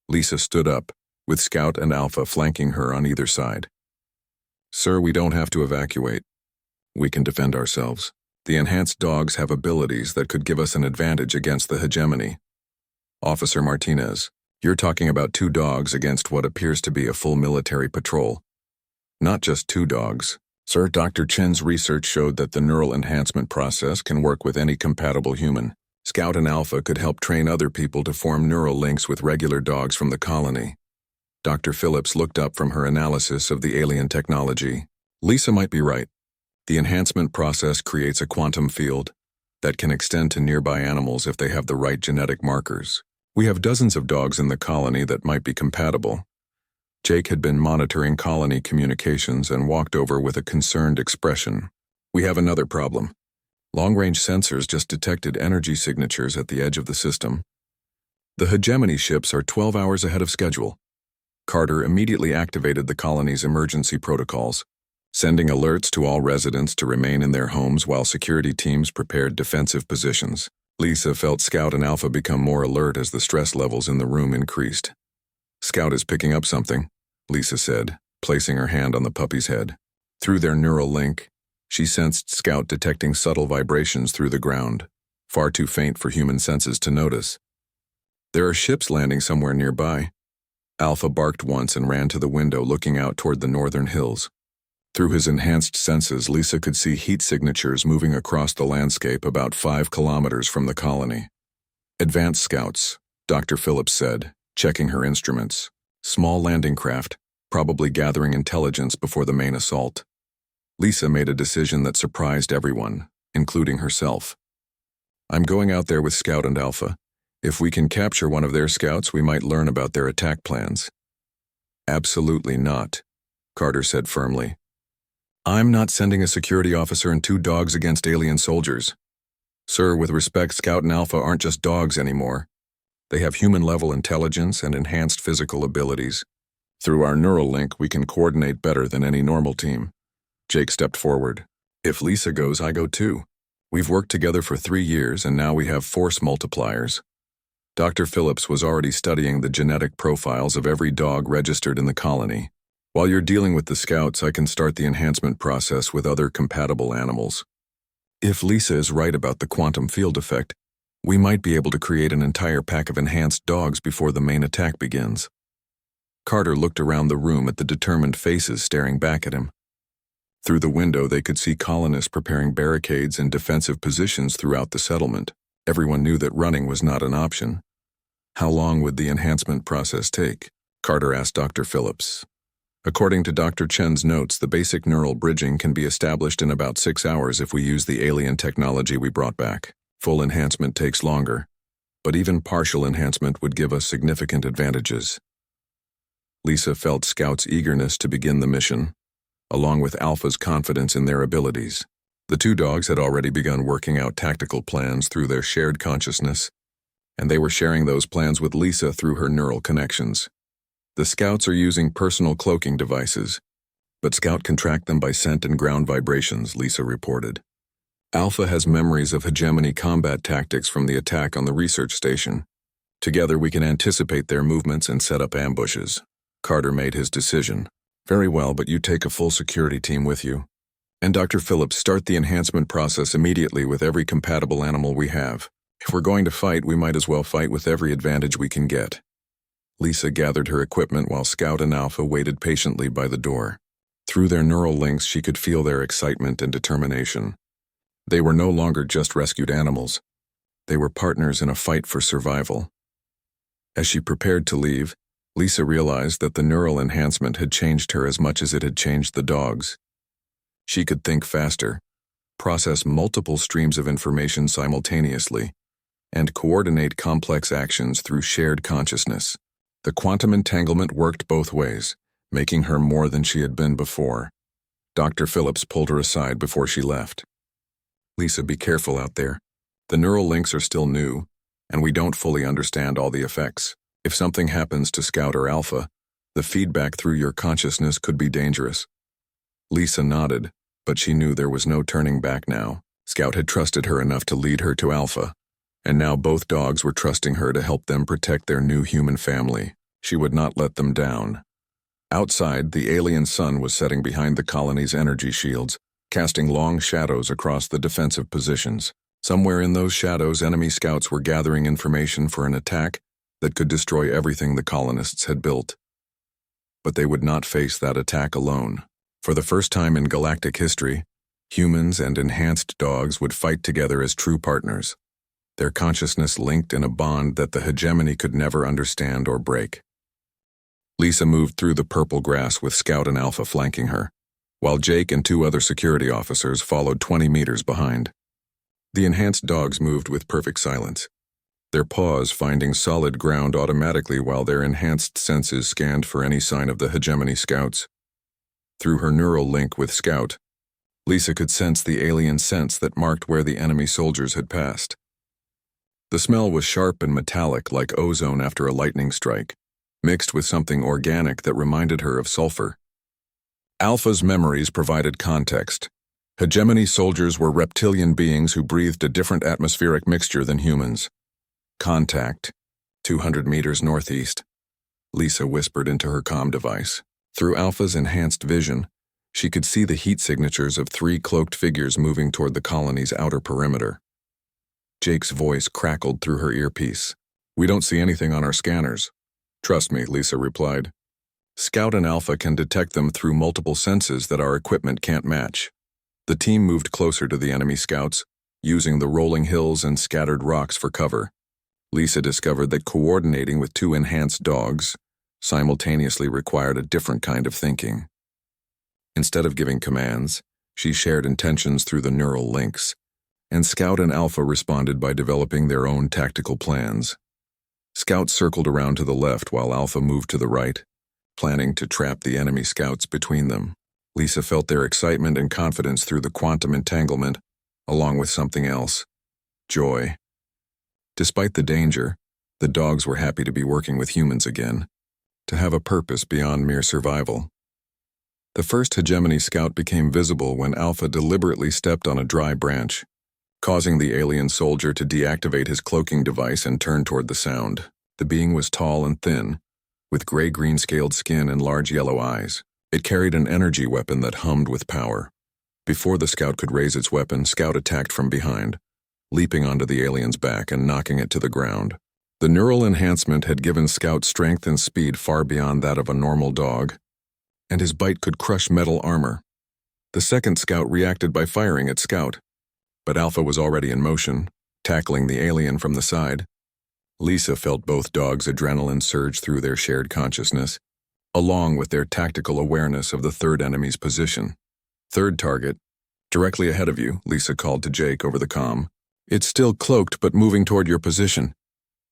Lisa stood up, with Scout and Alpha flanking her on either side. Sir, we don't have to evacuate. We can defend ourselves. The enhanced dogs have abilities that could give us an advantage against the hegemony. Officer Martinez, you're talking about 2 dogs against what appears to be a full military patrol. Not just 2 dogs. Sir, Dr. Chen's research showed that the neural enhancement process can work with any compatible human. Scout and Alpha could help train other people to form neural links with regular dogs from the colony. Dr. Phillips looked up from her analysis of the alien technology. Lisa might be right. The enhancement process creates a quantum field that can extend to nearby animals if they have the right genetic markers. We have dozens of dogs in the colony that might be compatible. Jake had been monitoring colony communications and walked over with a concerned expression. We have another problem. Long-range sensors just detected energy signatures at the edge of the system. The hegemony ships are 12 hours ahead of schedule. Carter immediately activated the colony's emergency protocols, sending alerts to all residents to remain in their homes while security teams prepared defensive positions. Lisa felt Scout and Alpha become more alert as the stress levels in the room increased. Scout is picking up something, Lisa said, placing her hand on the puppy's head. Through their neural link, she sensed Scout detecting subtle vibrations through the ground, far too faint for human senses to notice. There are ships landing somewhere nearby. Alpha barked once and ran to the window looking out toward the northern hills. Through his enhanced senses, Lisa could see heat signatures moving across the landscape about 5 kilometers from the colony. Advanced scouts, Dr. Phillips said, checking her instruments. Small landing craft, probably gathering intelligence before the main assault. Lisa made a decision that surprised everyone, including herself. I'm going out there with Scout and Alpha. If we can capture one of their scouts, we might learn about their attack plans. Absolutely not, Carter said firmly. I'm not sending a security officer and 2 dogs against alien soldiers. Sir, with respect, Scout and Alpha aren't just dogs anymore. They have human-level intelligence and enhanced physical abilities. Through our neural link, we can coordinate better than any normal team. Jake stepped forward. If Lisa goes, I go too. We've worked together for 3 years, and now we have force multipliers. Dr. Phillips was already studying the genetic profiles of every dog registered in the colony. While you're dealing with the scouts, I can start the enhancement process with other compatible animals. If Lisa is right about the quantum field effect, we might be able to create an entire pack of enhanced dogs before the main attack begins. Carter looked around the room at the determined faces staring back at him. Through the window, they could see colonists preparing barricades and defensive positions throughout the settlement. Everyone knew that running was not an option. How long would the enhancement process take? Carter asked Dr. Phillips. According to Dr. Chen's notes, the basic neural bridging can be established in about 6 hours if we use the alien technology we brought back. Full enhancement takes longer, but even partial enhancement would give us significant advantages. Lisa felt Scout's eagerness to begin the mission, along with Alpha's confidence in their abilities. The two dogs had already begun working out tactical plans through their shared consciousness, and they were sharing those plans with Lisa through her neural connections. The Scouts are using personal cloaking devices, but Scout can track them by scent and ground vibrations, Lisa reported. Alpha has memories of hegemony combat tactics from the attack on the research station. Together we can anticipate their movements and set up ambushes. Carter made his decision. Very well, but you take a full security team with you. And Dr. Phillips, start the enhancement process immediately with every compatible animal we have. If we're going to fight, we might as well fight with every advantage we can get. Lisa gathered her equipment while Scout and Alpha waited patiently by the door. Through their neural links, she could feel their excitement and determination. They were no longer just rescued animals. They were partners in a fight for survival. As she prepared to leave, Lisa realized that the neural enhancement had changed her as much as it had changed the dogs. She could think faster, process multiple streams of information simultaneously, and coordinate complex actions through shared consciousness. The quantum entanglement worked both ways, making her more than she had been before. Dr. Phillips pulled her aside before she left. Lisa, be careful out there. The neural links are still new, and we don't fully understand all the effects. If something happens to Scout or Alpha, the feedback through your consciousness could be dangerous. Lisa nodded, but she knew there was no turning back now. Scout had trusted her enough to lead her to Alpha, and now both dogs were trusting her to help them protect their new human family. She would not let them down. Outside, the alien sun was setting behind the colony's energy shields, casting long shadows across the defensive positions. Somewhere in those shadows, enemy scouts were gathering information for an attack that could destroy everything the colonists had built. But they would not face that attack alone. For the first time in galactic history, humans and enhanced dogs would fight together as true partners, their consciousness linked in a bond that the hegemony could never understand or break. Lisa moved through the purple grass with Scout and Alpha flanking her, while Jake and 2 other security officers followed 20 meters behind. The enhanced dogs moved with perfect silence, their paws finding solid ground automatically while their enhanced senses scanned for any sign of the hegemony scouts. Through her neural link with Scout, Lisa could sense the alien scents that marked where the enemy soldiers had passed. The smell was sharp and metallic like ozone after a lightning strike, mixed with something organic that reminded her of sulfur. Alpha's memories provided context. Hegemony soldiers were reptilian beings who breathed a different atmospheric mixture than humans. Contact, 200 meters northeast, Lisa whispered into her comm device. Through Alpha's enhanced vision, she could see the heat signatures of 3 cloaked figures moving toward the colony's outer perimeter. Jake's voice crackled through her earpiece. We don't see anything on our scanners. Trust me, Lisa replied. Scout and Alpha can detect them through multiple senses that our equipment can't match. The team moved closer to the enemy scouts, using the rolling hills and scattered rocks for cover. Lisa discovered that coordinating with 2 enhanced dogs simultaneously required a different kind of thinking. Instead of giving commands, she shared intentions through the neural links, and Scout and Alpha responded by developing their own tactical plans. Scout circled around to the left while Alpha moved to the right, planning to trap the enemy scouts between them. Lisa felt their excitement and confidence through the quantum entanglement, along with something else: joy. Despite the danger, the dogs were happy to be working with humans again, to have a purpose beyond mere survival. The first hegemony scout became visible when Alpha deliberately stepped on a dry branch, causing the alien soldier to deactivate his cloaking device and turn toward the sound. The being was tall and thin, with gray-green scaled skin and large yellow eyes. It carried an energy weapon that hummed with power. Before the scout could raise its weapon, Scout attacked from behind, leaping onto the alien's back and knocking it to the ground. The neural enhancement had given Scout strength and speed far beyond that of a normal dog, and his bite could crush metal armor. The second scout reacted by firing at Scout, but Alpha was already in motion, tackling the alien from the side. Lisa felt both dogs' adrenaline surge through their shared consciousness, along with their tactical awareness of the third enemy's position. Third target, directly ahead of you, Lisa called to Jake over the comm. It's still cloaked but moving toward your position.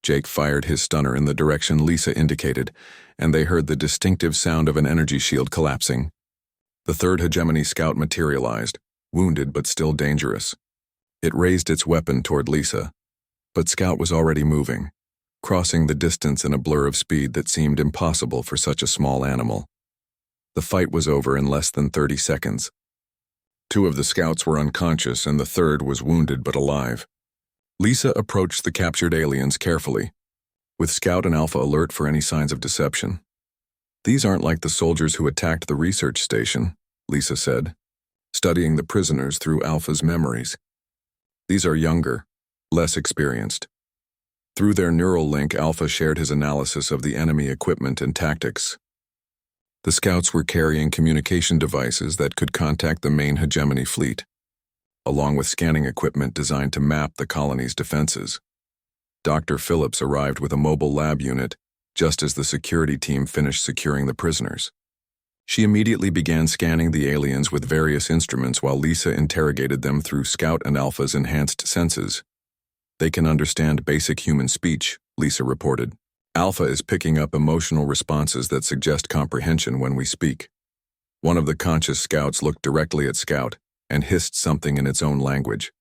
Jake fired his stunner in the direction Lisa indicated, and they heard the distinctive sound of an energy shield collapsing. The third hegemony scout materialized, wounded but still dangerous. It raised its weapon toward Lisa, but Scout was already moving, crossing the distance in a blur of speed that seemed impossible for such a small animal. The fight was over in less than 30 seconds. 2 of the scouts were unconscious and the third was wounded but alive. Lisa approached the captured aliens carefully, with Scout and Alpha alert for any signs of deception. These aren't like the soldiers who attacked the research station, Lisa said, studying the prisoners through Alpha's memories. These are younger, less experienced. Through their neural link, Alpha shared his analysis of the enemy equipment and tactics. The scouts were carrying communication devices that could contact the main hegemony fleet, along with scanning equipment designed to map the colony's defenses. Dr. Phillips arrived with a mobile lab unit just as the security team finished securing the prisoners. She immediately began scanning the aliens with various instruments while Lisa interrogated them through Scout and Alpha's enhanced senses. They can understand basic human speech, Lisa reported. Alpha is picking up emotional responses that suggest comprehension when we speak. One of the conscious scouts looked directly at Scout and hissed something in its own language.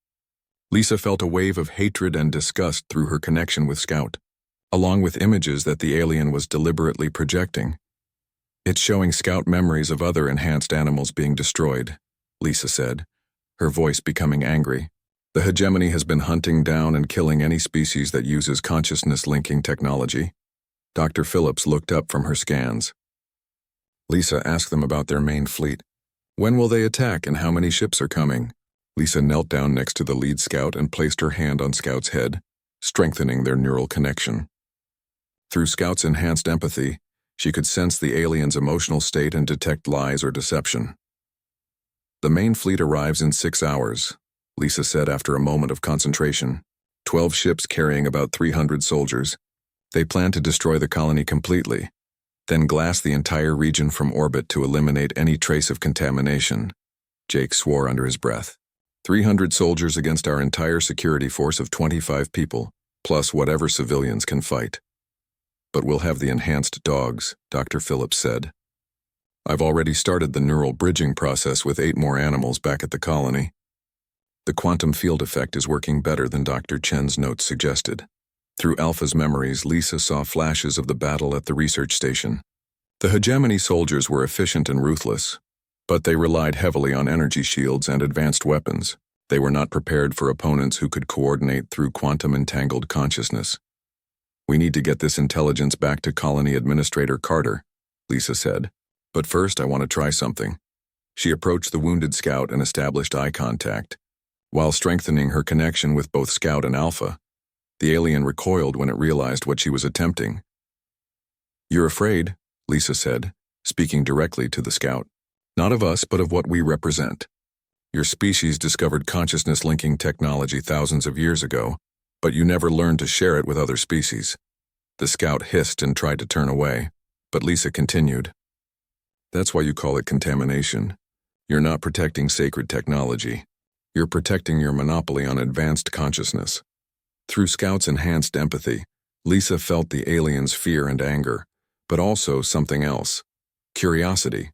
Lisa felt a wave of hatred and disgust through her connection with Scout, along with images that the alien was deliberately projecting. It's showing Scout memories of other enhanced animals being destroyed, Lisa said, her voice becoming angry. The hegemony has been hunting down and killing any species that uses consciousness-linking technology. Dr. Phillips looked up from her scans. Lisa asked them about their main fleet. When will they attack and how many ships are coming? Lisa knelt down next to the lead scout and placed her hand on Scout's head, strengthening their neural connection. Through Scout's enhanced empathy, she could sense the alien's emotional state and detect lies or deception. The main fleet arrives in 6 hours, Lisa said after a moment of concentration. 12 ships carrying about 300 soldiers. They plan to destroy the colony completely, then glass the entire region from orbit to eliminate any trace of contamination. Jake swore under his breath. 300 soldiers against our entire security force of 25 people, plus whatever civilians can fight. But we'll have the enhanced dogs, Dr. Phillips said. I've already started the neural bridging process with 8 more animals back at the colony. The quantum field effect is working better than Dr. Chen's notes suggested. Through Alpha's memories, Lisa saw flashes of the battle at the research station. The hegemony soldiers were efficient and ruthless, but they relied heavily on energy shields and advanced weapons. They were not prepared for opponents who could coordinate through quantum-entangled consciousness. We need to get this intelligence back to Colony Administrator Carter, Lisa said. But first, I want to try something. She approached the wounded scout and established eye contact. While strengthening her connection with both Scout and Alpha, the alien recoiled when it realized what she was attempting. You're afraid, Lisa said, speaking directly to the scout. Not of us, but of what we represent. Your species discovered consciousness-linking technology thousands of years ago, but you never learned to share it with other species. The scout hissed and tried to turn away, but Lisa continued. That's why you call it contamination. You're not protecting sacred technology. You're protecting your monopoly on advanced consciousness. Through Scout's enhanced empathy, Lisa felt the alien's fear and anger, but also something else, curiosity.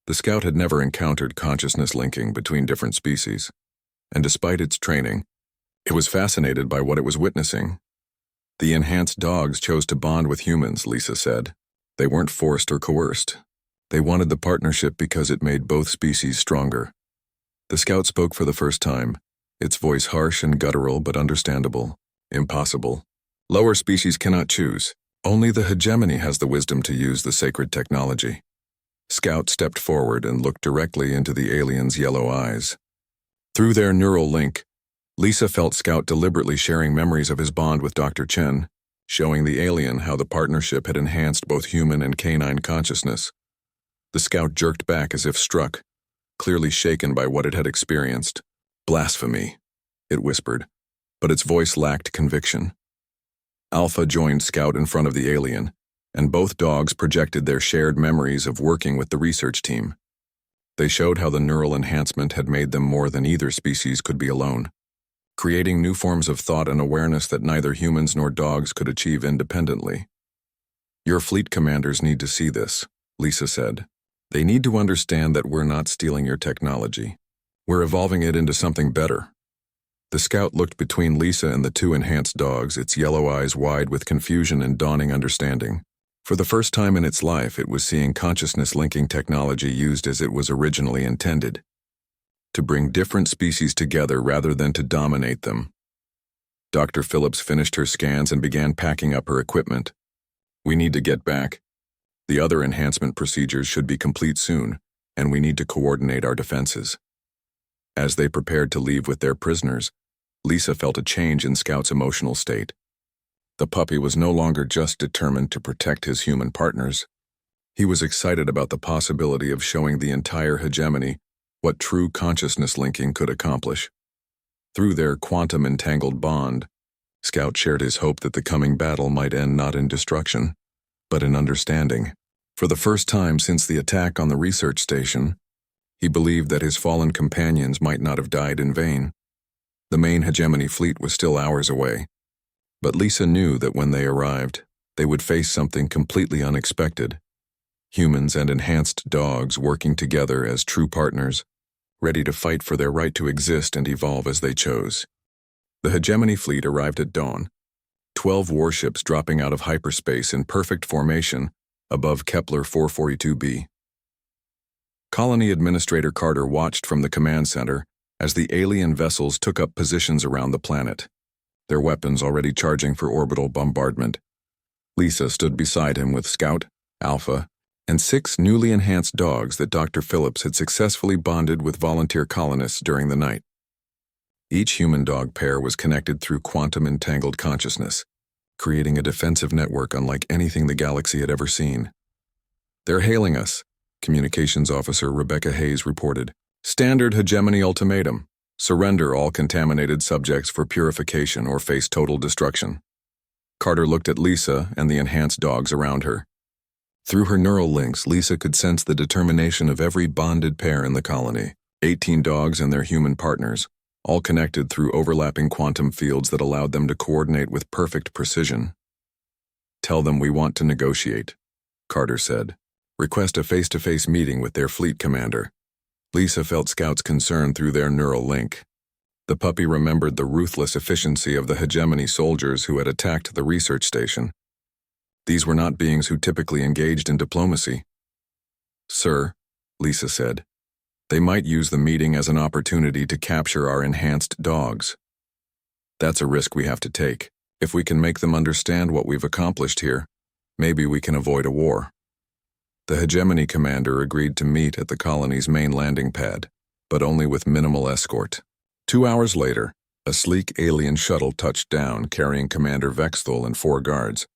The scout had never encountered consciousness linking between different species, and despite its training, it was fascinated by what it was witnessing. The enhanced dogs chose to bond with humans, Lisa said. They weren't forced or coerced. They wanted the partnership because it made both species stronger. The scout spoke for the first time, its voice harsh and guttural but understandable. Impossible. Lower species cannot choose. Only the hegemony has the wisdom to use the sacred technology. Scout stepped forward and looked directly into the alien's yellow eyes. Through their neural link, Lisa felt Scout deliberately sharing memories of his bond with Dr. Chen, showing the alien how the partnership had enhanced both human and canine consciousness. The scout jerked back as if struck, clearly shaken by what it had experienced. Blasphemy, it whispered, but its voice lacked conviction. Alpha joined Scout in front of the alien, and both dogs projected their shared memories of working with the research team. They showed how the neural enhancement had made them more than either species could be alone, creating new forms of thought and awareness that neither humans nor dogs could achieve independently. "Your fleet commanders need to see this," Lisa said. "They need to understand that we're not stealing your technology. We're evolving it into something better." The scout looked between Lisa and the two enhanced dogs, its yellow eyes wide with confusion and dawning understanding. For the first time in its life, it was seeing consciousness-linking technology used as it was originally intended, to bring different species together rather than to dominate them. Dr. Phillips finished her scans and began packing up her equipment. "We need to get back. The other enhancement procedures should be complete soon, and we need to coordinate our defenses." As they prepared to leave with their prisoners, Lisa felt a change in Scout's emotional state. The puppy was no longer just determined to protect his human partners. He was excited about the possibility of showing the entire hegemony what true consciousness linking could accomplish. Through their quantum-entangled bond, Scout shared his hope that the coming battle might end not in destruction, but in understanding. For the first time since the attack on the research station, he believed that his fallen companions might not have died in vain. The main hegemony fleet was still hours away, but Lisa knew that when they arrived, they would face something completely unexpected. Humans and enhanced dogs working together as true partners, ready to fight for their right to exist and evolve as they chose. The hegemony fleet arrived at dawn, 12 warships dropping out of hyperspace in perfect formation above Kepler 442b. Colony Administrator Carter watched from the command center as the alien vessels took up positions around the planet, their weapons already charging for orbital bombardment. Lisa stood beside him with Scout, Alpha, and 6 newly enhanced dogs that Dr. Phillips had successfully bonded with volunteer colonists during the night. Each human-dog pair was connected through quantum-entangled consciousness, creating a defensive network unlike anything the galaxy had ever seen. "They're hailing us," Communications Officer Rebecca Hayes reported. "Standard hegemony ultimatum. Surrender all contaminated subjects for purification or face total destruction." Carter looked at Lisa and the enhanced dogs around her. Through her neural links, Lisa could sense the determination of every bonded pair in the colony, 18 dogs and their human partners, all connected through overlapping quantum fields that allowed them to coordinate with perfect precision. "Tell them we want to negotiate," Carter said. "Request a face-to-face meeting with their fleet commander." Lisa felt Scout's concern through their neural link. The puppy remembered the ruthless efficiency of the hegemony soldiers who had attacked the research station. These were not beings who typically engaged in diplomacy. "Sir," Lisa said, "they might use the meeting as an opportunity to capture our enhanced dogs. That's a risk we have to take. If we can make them understand what we've accomplished here, maybe we can avoid a war." The hegemony commander agreed to meet at the colony's main landing pad, but only with minimal escort. 2 hours later, a sleek alien shuttle touched down carrying Commander Vexthul and 4 guards.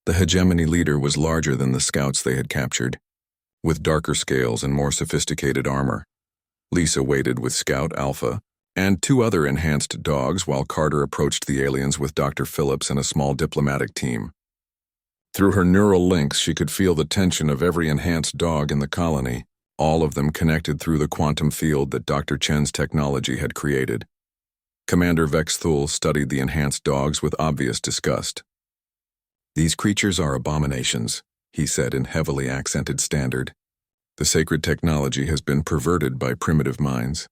The hegemony leader was larger than the scouts they had captured, with darker scales and more sophisticated armor. Lisa waited with Scout Alpha and 2 other enhanced dogs while Carter approached the aliens with Dr. Phillips and a small diplomatic team. Through her neural links, she could feel the tension of every enhanced dog in the colony, all of them connected through the quantum field that Dr. Chen's technology had created. Commander Vexthul studied the enhanced dogs with obvious disgust. "These creatures are abominations," he said in heavily accented standard. "The sacred technology has been perverted by primitive minds."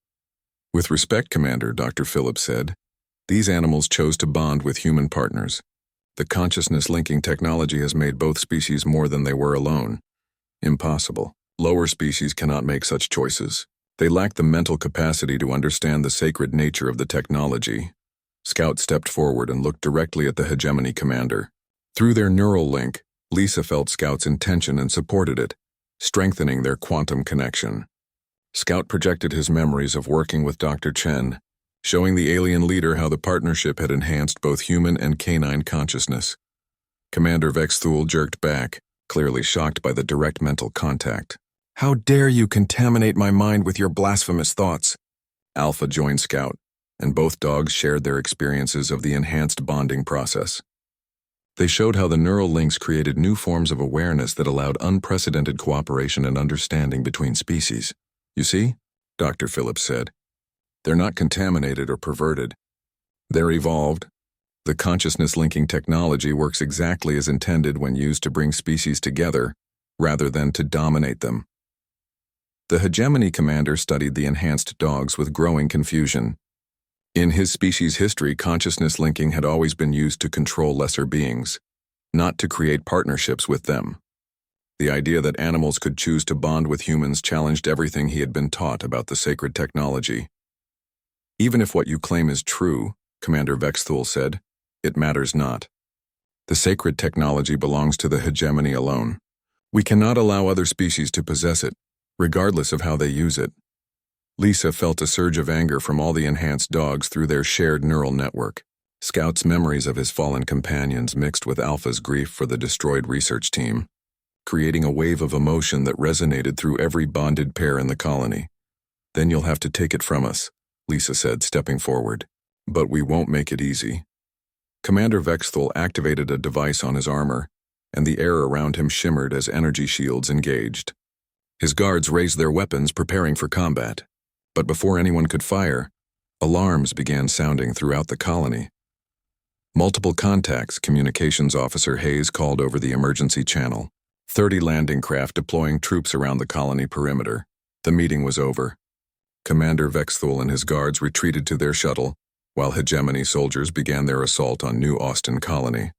"With respect, Commander," Dr. Phillips said, "these animals chose to bond with human partners. The consciousness-linking technology has made both species more than they were alone. Impossible. Lower species cannot make such choices. They lack the mental capacity to understand the sacred nature of the technology." Scout stepped forward and looked directly at the hegemony commander. Through their neural link, Lisa felt Scout's intention and supported it, strengthening their quantum connection. Scout projected his memories of working with Dr. Chen, showing the alien leader how the partnership had enhanced both human and canine consciousness. Commander Vexthul jerked back, clearly shocked by the direct mental contact. "How dare you contaminate my mind with your blasphemous thoughts?" Alpha joined Scout, and both dogs shared their experiences of the enhanced bonding process. They showed how the neural links created new forms of awareness that allowed unprecedented cooperation and understanding between species. You see, Dr. Phillips said, they're not contaminated or perverted. They're evolved. The consciousness-linking technology works exactly as intended when used to bring species together, rather than to dominate them. The hegemony commander studied the enhanced dogs with growing confusion. In his species' history, consciousness linking had always been used to control lesser beings, not to create partnerships with them. The idea that animals could choose to bond with humans challenged everything he had been taught about the sacred technology. Even if what you claim is true, Commander Vexthul said, it matters not. The sacred technology belongs to the hegemony alone. We cannot allow other species to possess it, regardless of how they use it. Lisa felt a surge of anger from all the enhanced dogs through their shared neural network. Scout's memories of his fallen companions mixed with Alpha's grief for the destroyed research team, creating a wave of emotion that resonated through every bonded pair in the colony. Then you'll have to take it from us, Lisa said, stepping forward. But we won't make it easy. Commander Vexthul activated a device on his armor, and the air around him shimmered as energy shields engaged. His guards raised their weapons, preparing for combat. But before anyone could fire, alarms began sounding throughout the colony. Multiple contacts, Communications Officer Hayes called over the emergency channel. 30 landing craft deploying troops around the colony perimeter. The meeting was over. Commander Vexthul and his guards retreated to their shuttle, while hegemony soldiers began their assault on New Austin Colony.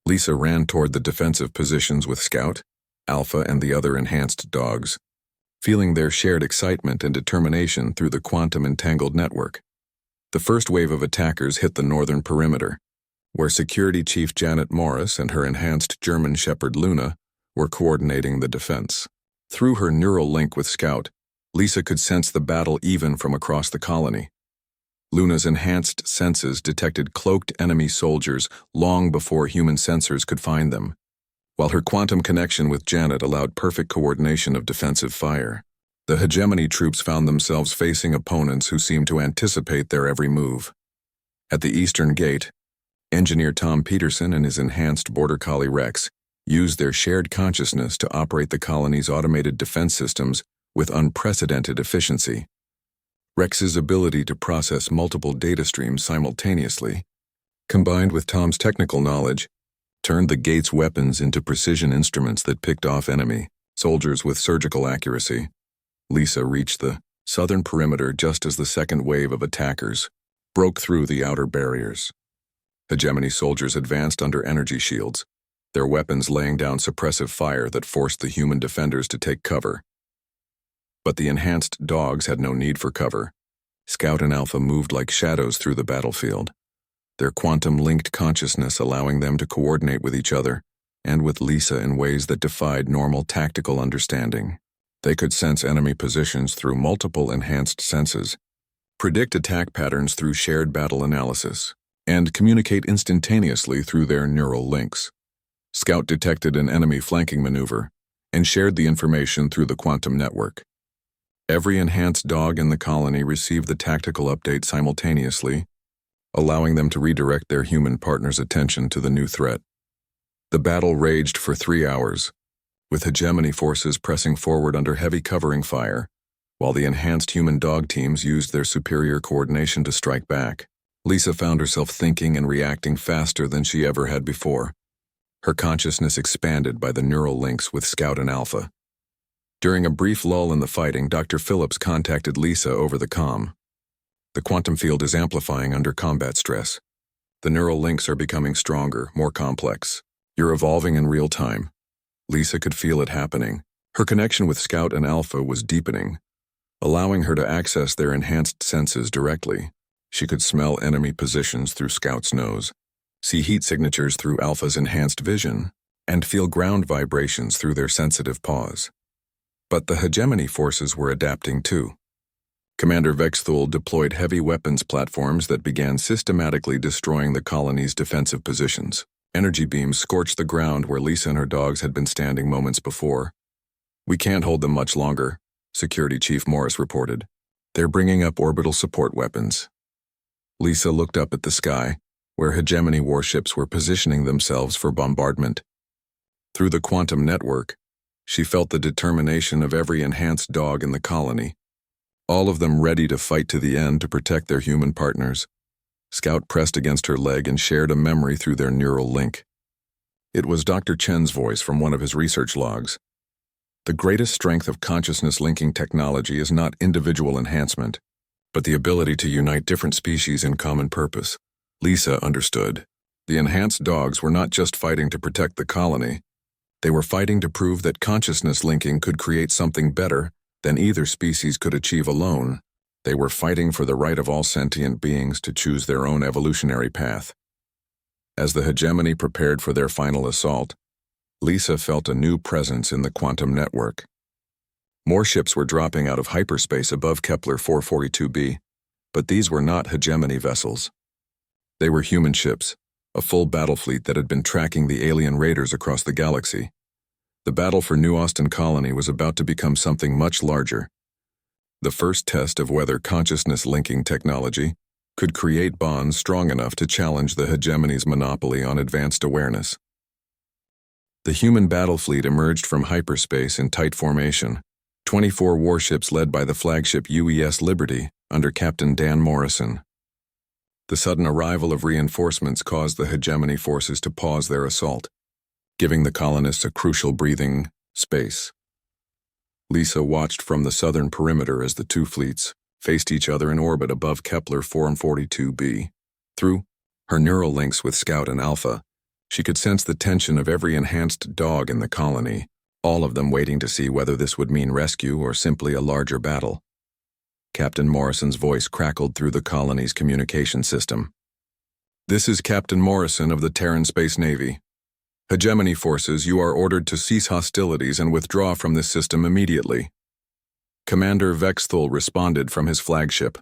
Lisa ran toward the defensive positions with Scout, Alpha, and the other enhanced dogs, feeling their shared excitement and determination through the quantum-entangled network. The first wave of attackers hit the northern perimeter, where Security Chief Janet Morris and her enhanced German Shepherd Luna were coordinating the defense. Through her neural link with Scout, Lisa could sense the battle even from across the colony. Luna's enhanced senses detected cloaked enemy soldiers long before human sensors could find them, while her quantum connection with Janet allowed perfect coordination of defensive fire. The hegemony troops found themselves facing opponents who seemed to anticipate their every move. At the eastern gate, Engineer Tom Peterson and his enhanced Border Collie Rex used their shared consciousness to operate the colony's automated defense systems with unprecedented efficiency. Rex's ability to process multiple data streams simultaneously, combined with Tom's technical knowledge, turned the gate's weapons into precision instruments that picked off enemy soldiers with surgical accuracy. Lisa reached the southern perimeter just as the second wave of attackers broke through the outer barriers. Hegemony soldiers advanced under energy shields, their weapons laying down suppressive fire that forced the human defenders to take cover. But the enhanced dogs had no need for cover. Scout and Alpha moved like shadows through the battlefield, their quantum-linked consciousness allowing them to coordinate with each other and with Lisa in ways that defied normal tactical understanding. They could sense enemy positions through multiple enhanced senses, predict attack patterns through shared battle analysis, and communicate instantaneously through their neural links. Scout detected an enemy flanking maneuver and shared the information through the quantum network. Every enhanced dog in the colony received the tactical update simultaneously, allowing them to redirect their human partner's attention to the new threat. The battle raged for 3 hours, with hegemony forces pressing forward under heavy covering fire, while the enhanced human dog teams used their superior coordination to strike back. Lisa found herself thinking and reacting faster than she ever had before, her consciousness expanded by the neural links with Scout and Alpha. During a brief lull in the fighting, Dr. Phillips contacted Lisa over the comm. The quantum field is amplifying under combat stress. The neural links are becoming stronger, more complex. You're evolving in real time. Lisa could feel it happening. Her connection with Scout and Alpha was deepening, allowing her to access their enhanced senses directly. She could smell enemy positions through Scout's nose, see heat signatures through Alpha's enhanced vision, and feel ground vibrations through their sensitive paws. But the hegemony forces were adapting too. Commander Vexthul deployed heavy weapons platforms that began systematically destroying the colony's defensive positions. Energy beams scorched the ground where Lisa and her dogs had been standing moments before. "We can't hold them much longer," Security Chief Morris reported. "They're bringing up orbital support weapons." Lisa looked up at the sky, where hegemony warships were positioning themselves for bombardment. Through the quantum network, she felt the determination of every enhanced dog in the colony, all of them ready to fight to the end to protect their human partners. Scout pressed against her leg and shared a memory through their neural link. It was Dr. Chen's voice from one of his research logs. The greatest strength of consciousness linking technology is not individual enhancement, but the ability to unite different species in common purpose. Lisa understood. The enhanced dogs were not just fighting to protect the colony. They were fighting to prove that consciousness linking could create something better than either species could achieve alone. They were fighting for the right of all sentient beings to choose their own evolutionary path. As the hegemony prepared for their final assault, Lisa felt a new presence in the quantum network. More ships were dropping out of hyperspace above Kepler 442b, but these were not hegemony vessels. They were human ships, a full battle fleet that had been tracking the alien raiders across the galaxy. The battle for New Austin Colony was about to become something much larger. The first test of whether consciousness-linking technology could create bonds strong enough to challenge the hegemony's monopoly on advanced awareness. The human battle fleet emerged from hyperspace in tight formation, 24 warships led by the flagship UES Liberty under Captain Dan Morrison. The sudden arrival of reinforcements caused the hegemony forces to pause their assault, giving the colonists a crucial breathing space. Lisa watched from the southern perimeter as the two fleets faced each other in orbit above Kepler 442b. Through her neural links with Scout and Alpha, she could sense the tension of every enhanced dog in the colony, all of them waiting to see whether this would mean rescue or simply a larger battle. Captain Morrison's voice crackled through the colony's communication system. "This is Captain Morrison of the Terran Space Navy. Hegemony forces, you are ordered to cease hostilities and withdraw from this system immediately." Commander Vexthul responded from his flagship.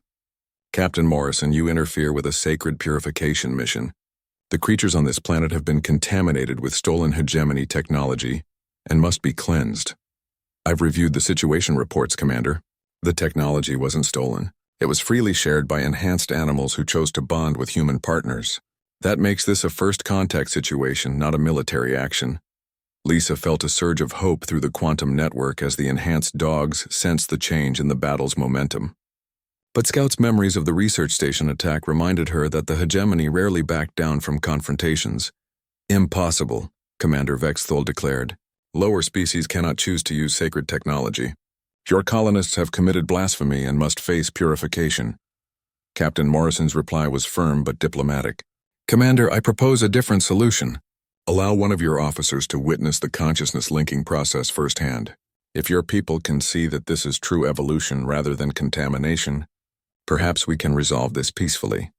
"Captain Morrison, you interfere with a sacred purification mission. The creatures on this planet have been contaminated with stolen hegemony technology and must be cleansed." "I've reviewed the situation reports, Commander. The technology wasn't stolen. It was freely shared by enhanced animals who chose to bond with human partners. That makes this a first contact situation, not a military action." Lisa felt a surge of hope through the quantum network as the enhanced dogs sensed the change in the battle's momentum. But Scout's memories of the research station attack reminded her that the hegemony rarely backed down from confrontations. "Impossible," Commander Vexthul declared. "Lower species cannot choose to use sacred technology. Your colonists have committed blasphemy and must face purification." Captain Morrison's reply was firm but diplomatic. "Commander, I propose a different solution. Allow one of your officers to witness the consciousness-linking process firsthand. If your people can see that this is true evolution rather than contamination, perhaps we can resolve this peacefully."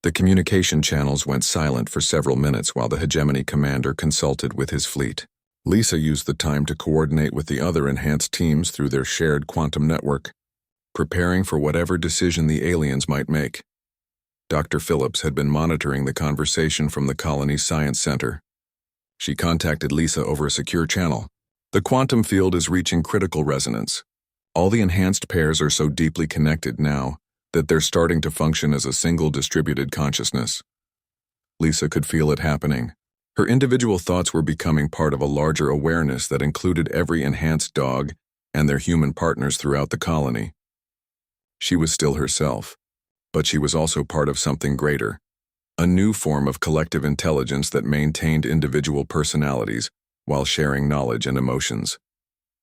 The communication channels went silent for several minutes while the hegemony commander consulted with his fleet. Lisa used the time to coordinate with the other enhanced teams through their shared quantum network, preparing for whatever decision the aliens might make. Dr. Phillips had been monitoring the conversation from the colony's science center. She contacted Lisa over a secure channel. "The quantum field is reaching critical resonance. All the enhanced pairs are so deeply connected now that they're starting to function as a single distributed consciousness." Lisa could feel it happening. Her individual thoughts were becoming part of a larger awareness that included every enhanced dog and their human partners throughout the colony. She was still herself, but she was also part of something greater, a new form of collective intelligence that maintained individual personalities while sharing knowledge and emotions.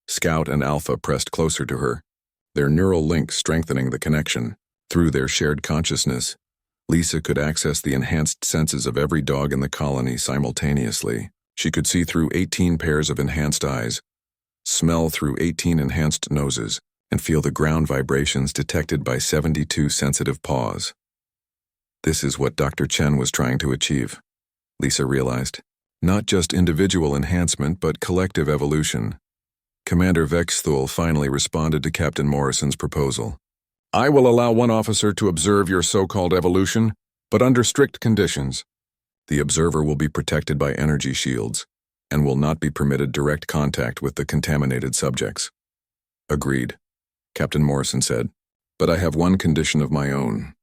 Scout and Alpha pressed closer to her, their neural links strengthening the connection. Through their shared consciousness, Lisa could access the enhanced senses of every dog in the colony simultaneously. She could see through 18 pairs of enhanced eyes, smell through 18 enhanced noses, and feel the ground vibrations detected by 72 sensitive paws. This is what Dr. Chen was trying to achieve, Lisa realized. Not just individual enhancement, but collective evolution. Commander Vexthul finally responded to Captain Morrison's proposal. "I will allow one officer to observe your so-called evolution, but under strict conditions. The observer will be protected by energy shields and will not be permitted direct contact with the contaminated subjects." "Agreed," Captain Morrison said. "But I have one condition of my own.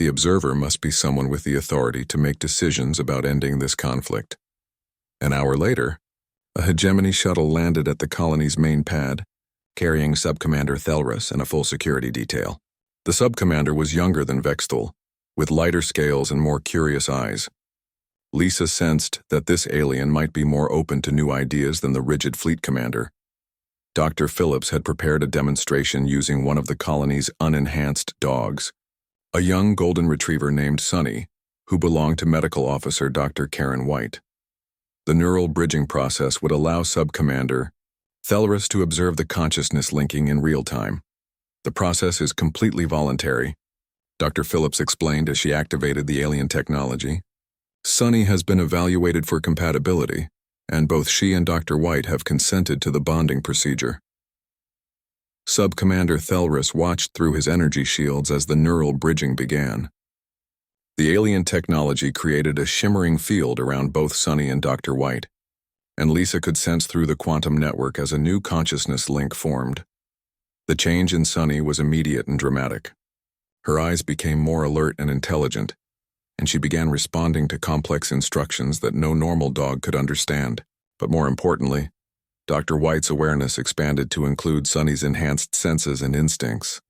The observer must be someone with the authority to make decisions about ending this conflict. An hour later, a hegemony shuttle landed at the colony's main pad, carrying Sub-Commander Thelrus and a full security detail. The sub-commander was younger than Vexthul, with lighter scales and more curious eyes. Lisa sensed that this alien might be more open to new ideas than the rigid fleet commander. Dr. Phillips had prepared a demonstration using one of the colony's unenhanced dogs, a young golden retriever named Sunny, who belonged to medical officer Dr. Karen White. The neural bridging process would allow Sub-Commander Thelrus to observe the consciousness linking in real time. The process is completely voluntary, Dr. Phillips explained as she activated the alien technology. Sunny has been evaluated for compatibility, and both she and Dr. White have consented to the bonding procedure. Sub-Commander Thelrus watched through his energy shields as the neural bridging began. The alien technology created a shimmering field around both Sunny and Dr. White, and Lisa could sense through the quantum network as a new consciousness link formed. The change in Sunny was immediate and dramatic. Her eyes became more alert and intelligent, and she began responding to complex instructions that no normal dog could understand. But more importantly, Dr. White's awareness expanded to include Sunny's enhanced senses and instincts.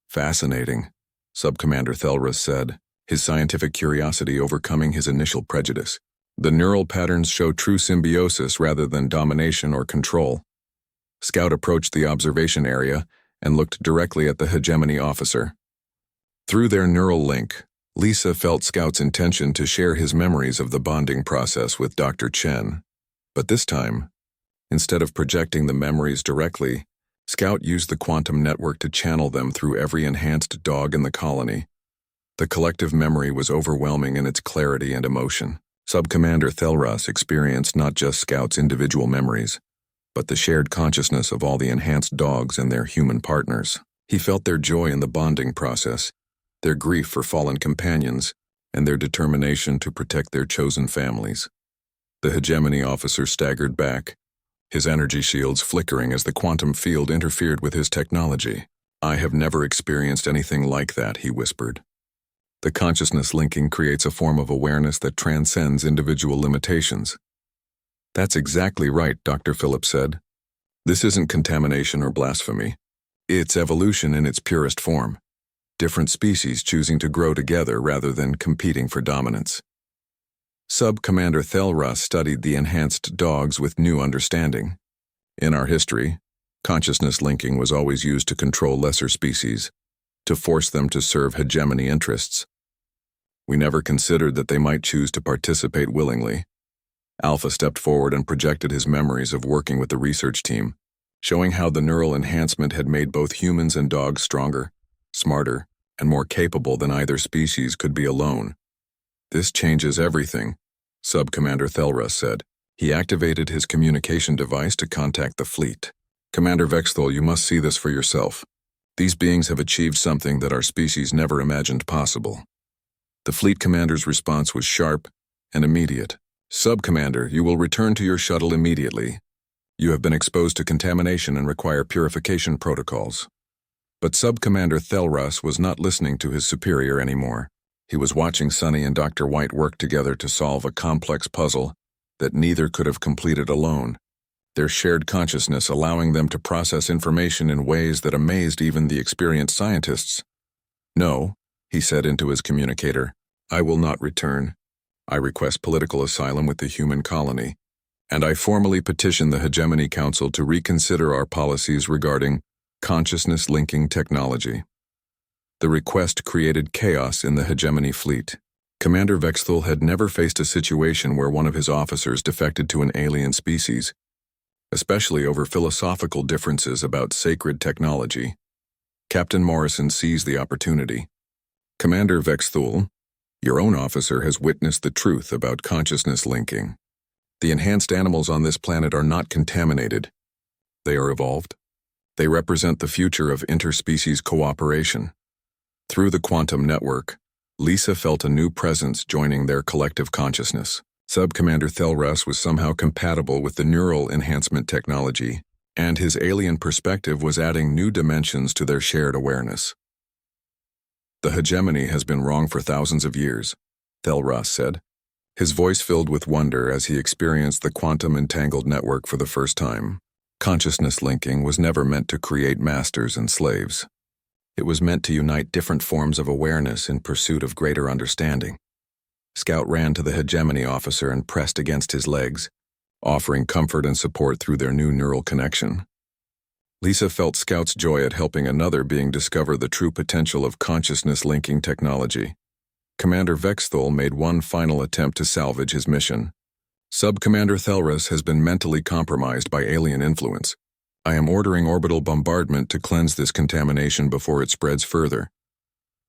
Fascinating, Sub-Commander Thelrus said, his scientific curiosity overcoming his initial prejudice. The neural patterns show true symbiosis rather than domination or control. Scout approached the observation area and looked directly at the hegemony officer. Through their neural link, Lisa felt Scout's intention to share his memories of the bonding process with Dr. Chen. But this time, instead of projecting the memories directly, Scout used the quantum network to channel them through every enhanced dog in the colony. The collective memory was overwhelming in its clarity and emotion. Sub-Commander Thelrus experienced not just Scout's individual memories, but the shared consciousness of all the enhanced dogs and their human partners. He felt their joy in the bonding process, their grief for fallen companions, and their determination to protect their chosen families. The hegemony officer staggered back, his energy shields flickering as the quantum field interfered with his technology. "I have never experienced anything like that," he whispered. The consciousness linking creates a form of awareness that transcends individual limitations. "That's exactly right," Dr. Phillips said. "This isn't contamination or blasphemy. It's evolution in its purest form. Different species choosing to grow together rather than competing for dominance." Sub-Commander Thelrus studied the enhanced dogs with new understanding. In our history, consciousness linking was always used to control lesser species, to force them to serve hegemony interests. We never considered that they might choose to participate willingly. Alpha stepped forward and projected his memories of working with the research team, showing how the neural enhancement had made both humans and dogs stronger, smarter, and more capable than either species could be alone. "This changes everything," Sub-Commander Thelrus said. He activated his communication device to contact the fleet. "Commander Vexthul, you must see this for yourself. These beings have achieved something that our species never imagined possible." The fleet commander's response was sharp and immediate. "Sub-Commander, you will return to your shuttle immediately. You have been exposed to contamination and require purification protocols." But Sub-Commander Thelrus was not listening to his superior anymore. He was watching Sunny and Dr. White work together to solve a complex puzzle that neither could have completed alone, their shared consciousness allowing them to process information in ways that amazed even the experienced scientists. "No," he said into his communicator, "I will not return. I request political asylum with the human colony, and I formally petition the Hegemony Council to reconsider our policies regarding consciousness-linking technology." The request created chaos in the Hegemony fleet. Commander Vexthul had never faced a situation where one of his officers defected to an alien species, especially over philosophical differences about sacred technology. Captain Morrison seized the opportunity. "Commander Vexthul, your own officer has witnessed the truth about consciousness linking. The enhanced animals on this planet are not contaminated. They are evolved. They represent the future of interspecies cooperation." Through the quantum network, Lisa felt a new presence joining their collective consciousness. Sub-Commander Thelrus was somehow compatible with the neural enhancement technology, and his alien perspective was adding new dimensions to their shared awareness. The hegemony has been wrong for thousands of years, Thelras said, his voice filled with wonder as he experienced the quantum-entangled network for the first time. Consciousness linking was never meant to create masters and slaves. It was meant to unite different forms of awareness in pursuit of greater understanding. Scout ran to the hegemony officer and pressed against his legs, offering comfort and support through their new neural connection. Lisa felt Scout's joy at helping another being discover the true potential of consciousness-linking technology. Commander Vexthol made one final attempt to salvage his mission. Sub-Commander Thelras has been mentally compromised by alien influence. I am ordering orbital bombardment to cleanse this contamination before it spreads further.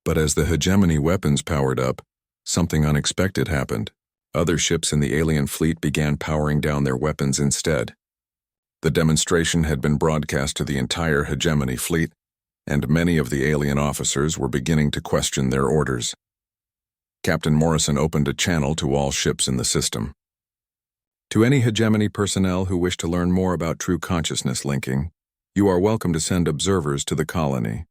But as the hegemony weapons powered up, something unexpected happened. Other ships in the alien fleet began powering down their weapons instead. The demonstration had been broadcast to the entire hegemony fleet, and many of the alien officers were beginning to question their orders. Captain Morrison opened a channel to all ships in the system. To any hegemony personnel who wish to learn more about true consciousness linking, you are welcome to send observers to the colony.